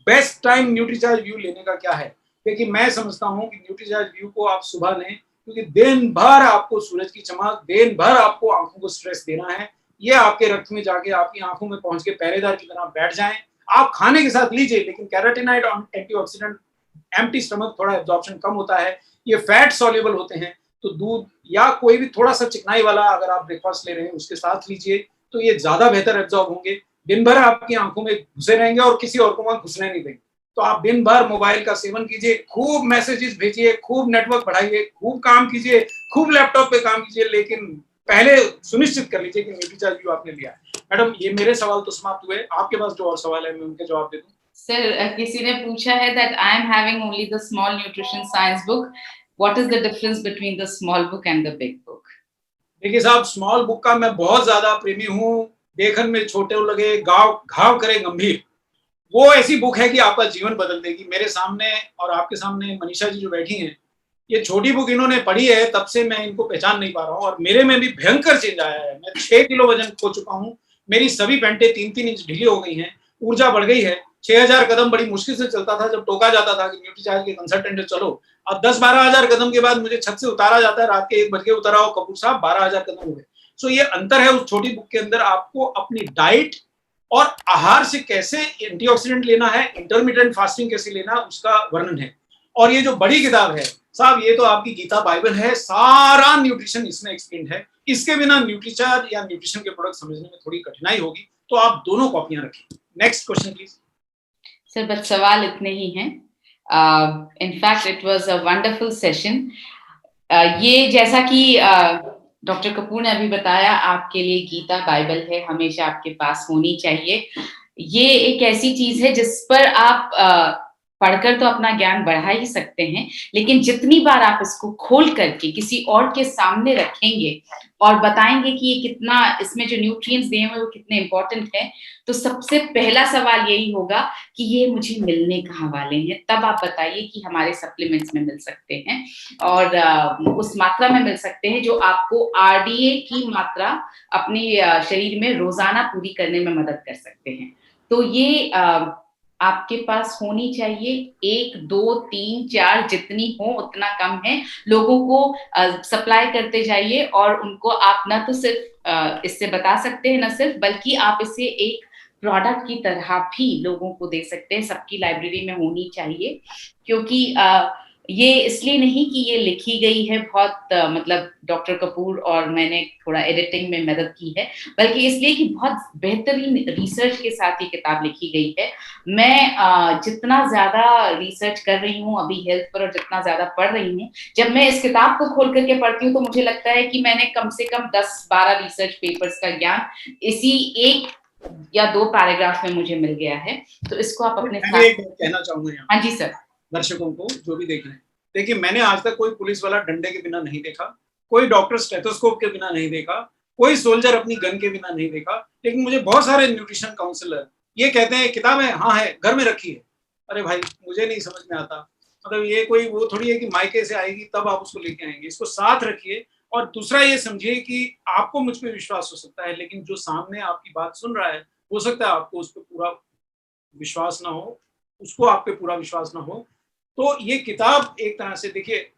बेस्ट टाइम न्यूट्रीचार्ज व्यू लेने का क्या है? देखिए, मैं समझता हूं कि न्यूट्रीचार्ज व्यू को आप सुबह लें, क्योंकि दिन भर आपको सूरज की चमक, दिन भर आपको आंखों को स्ट्रेस देना है। ये आपके रक्त में जाके आपकी आंखों में पहुंच के पहरेदार की तरह बैठ जाएं। आप खाने के साथ लीजिए, लेकिन कैरोटीनॉइड और एंटीऑक्सीडेंट, एम्प्टी स्टमक थोड़ा एब्जॉर्प्शन कम होता है। ये फैट सॉल्युबल होते हैं, तो दूध या कोई भी थोड़ा सा चिकनाई वाला अगर आप ब्रेकफास्ट ले रहे हैं उसके साथ लीजिए, तो ये ज्यादा बेहतर एब्जॉर्ब होंगे। दिन भर आपकी आंखों में घुसे रहेंगे और किसी और को वहां घुसने नहीं देंगे। तो आप दिन भर मोबाइल का सेवन कीजिए, खूब मैसेजेस भेजिए, खूब नेटवर्क बढ़ाइए, खूब काम कीजिए, खूब लैपटॉप पे काम कीजिए, लेकिन पहले सुनिश्चित कर लीजिए कि न्यूट्रीचार्ज व्यू आपने लिया है। मैडम, ये मेरे सवाल तो समाप्त हुए। आपके पास जो और सवाल है मैं उनके जवाब दे दूं। सर, किसी ने पूछा है that I am having only the small nutrition science book. What is the difference between the small book and the big book? देखिए साहब, स्मॉल बुक का मैं बहुत ज्यादा प्रेमी हूँ। देखन में छोटे लगे, गाँव घाव करे गंभीर। वो ऐसी बुक है कि आपका जीवन बदल देगी। मेरे सामने और आपके सामने मनीषा जी जो बैठी हैं, ये छोटी बुक इन्होंने पढ़ी है, तब से मैं इनको पहचान नहीं पा रहा हूँ, और मेरे में भी भयंकर चेंज आया है। मैं 6 किलो वजन खो चुका हूँ। मेरी सभी पैंटें 3-3 इंच ढीली हो गई हैं। ऊर्जा बढ़ गई है। 6000 कदम बड़ी मुश्किल से चलता था, जब टोका जाता था कि न्यूट्रीचार्ज के कंसल्टेंट चलो। अब 10-12 हजार कदम के बाद मुझे छत से उतारा जाता है। रात के 1 बजे उतारा हो कपूर साहब, 12 हजार कदम हो गए। सो ये अंतर है उस छोटी बुक के अंदर। आपको अपनी डाइट और आहार से कैसे एंटीऑक्सीडेंट लेना है, इंटरमिटेंट फास्टिंग कैसे लेना, उसका वर्णन है। और ये जो बड़ी किताब है साहब, ये तो आपकी गीता बाइबल है। सारा न्यूट्रिशन इसमें एक्सप्लेन है। इसके बिना न्यूट्रीचार्ज या न्यूट्रिशन के प्रोडक्ट समझने में थोड़ी कठिनाई होगी, तो आप दोनों कॉपियां रखें। Next question please. सर, बस सवाल इतने ही हैं। In fact it was a wonderful session. ये जैसा कि डॉक्टर कपूर ने अभी बताया, आपके लिए गीता बाइबल है, हमेशा आपके पास होनी चाहिए। ये एक ऐसी चीज है जिस पर आप पढ़कर तो अपना ज्ञान बढ़ा ही सकते हैं, लेकिन जितनी बार आप इसको खोल करके किसी और के सामने रखेंगे और बताएंगे कि ये कितना, इसमें जो न्यूट्रिएंट्स दिए हुए वो कितने इंपॉर्टेंट है, तो सबसे पहला सवाल यही होगा कि ये मुझे मिलने कहाँ वाले हैं। तब आप बताइए कि हमारे सप्लीमेंट्स में मिल सकते हैं, और उस मात्रा में मिल सकते हैं जो आपको आरडीए की मात्रा अपने शरीर में रोजाना पूरी करने में मदद कर सकते हैं। तो ये आपके पास होनी चाहिए, 1, 2, 3, 4 जितनी हो उतना कम है, लोगों को सप्लाई करते जाइए और उनको आप ना तो सिर्फ इससे बता सकते हैं, ना सिर्फ, बल्कि आप इसे एक प्रोडक्ट की तरह भी लोगों को दे सकते हैं। सबकी लाइब्रेरी में होनी चाहिए, क्योंकि ये इसलिए नहीं कि ये लिखी गई है बहुत मतलब डॉक्टर कपूर और मैंने थोड़ा एडिटिंग में मदद की है, बल्कि इसलिए कि बहुत बेहतरीन रिसर्च के साथ ये किताब लिखी गई है। मैं जितना ज्यादा रिसर्च कर रही हूँ अभी हेल्थ पर और जितना ज्यादा पढ़ रही हूँ, जब मैं इस किताब को खोल करके पढ़ती हूँ तो मुझे लगता है कि मैंने कम से कम 10-12 रिसर्च पेपर्स का ज्ञान इसी एक या 2 पैराग्राफ में मुझे मिल गया है। तो इसको आप अपने मैं भी एक बात कहना चाहूंगा यहाँ हाँ जी सर, दर्शकों को जो भी देख रहे हैं। देखिए, मैंने आज तक कोई पुलिस वाला डंडे के बिना नहीं देखा, कोई डॉक्टर स्टेथोस्कोप के बिना नहीं देखा, कोई सोल्जर अपनी गन के बिना नहीं देखा, लेकिन मुझे बहुत सारे न्यूट्रिशन काउंसलर ये कहते हैं किताब है, हाँ है, घर में रखी है। अरे भाई, मुझे नहीं समझ में आता। मतलब ये कोई वो थोड़ी है कि मायके से आएगी तब आप उसको लेके आएंगे। इसको साथ रखिए। और दूसरा ये समझिए कि आपको मुझ पर विश्वास हो सकता है, लेकिन जो सामने आपकी बात सुन रहा है, हो सकता है आपको उस पर पूरा विश्वास ना हो, उसको आप पे पूरा विश्वास ना हो। तो ये किताब एक तरह से देखिए,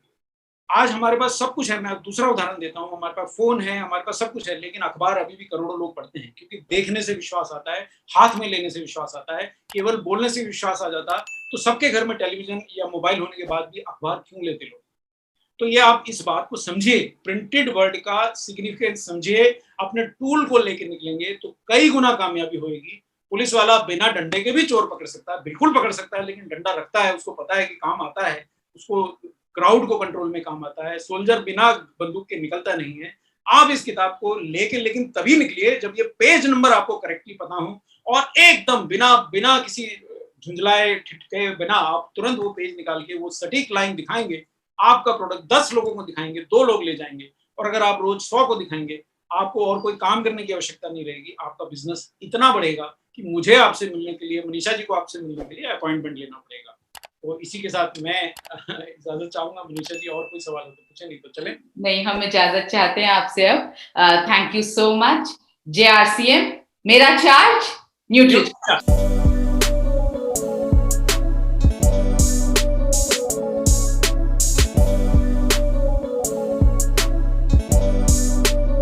आज हमारे पास सब कुछ है। मैं दूसरा उदाहरण देता हूँ, हमारे पास फोन है, हमारे पास सब कुछ है, लेकिन अखबार अभी भी करोड़ों लोग पढ़ते हैं, क्योंकि देखने से विश्वास आता है, हाथ में लेने से विश्वास आता है। केवल बोलने से विश्वास आ जाता तो सबके घर में टेलीविजन या मोबाइल होने के बाद भी अखबार क्यों लेते लोग। तो ये आप इस बात को समझिए, प्रिंटेड वर्ड का सिग्निफिकेंस समझिए, अपने टूल को लेके निकलेंगे तो कई गुना कामयाबी होगी। पुलिस वाला बिना डंडे के भी चोर पकड़ सकता है, बिल्कुल पकड़ सकता है, लेकिन डंडा रखता है, उसको पता है कि काम आता है, उसको क्राउड को कंट्रोल में काम आता है। सोल्जर बिना बंदूक के निकलता नहीं है। आप इस किताब को लेके लेकिन तभी निकलिए जब ये पेज नंबर आपको करेक्टली पता हो, और एकदम बिना बिना किसी झुंझलाए ठिठके बिना आप तुरंत वो पेज निकाल के वो सटीक लाइन दिखाएंगे। आपका प्रोडक्ट 10 लोगों को दिखाएंगे, 2 लोग ले जाएंगे। और अगर आप रोज 100 को दिखाएंगे, आपको और कोई काम करने की आवश्यकता नहीं रहेगी। आपका बिजनेस इतना बढ़ेगा कि मुझे आपसे मिलने के लिए, मनीषा जी को आपसे मिलने के लिए अपॉइंटमेंट लेना पड़ेगा। तो इसी के साथ मैं इजाजत चाहूंगा। मनीषा जी, और कोई सवाल हो तो पूछे, नहीं तो चले। नहीं, हम इजाजत चाहते हैं आपसे अब। Thank you so much. JRCM, मेरा चार्ज न्यूट्रिशन।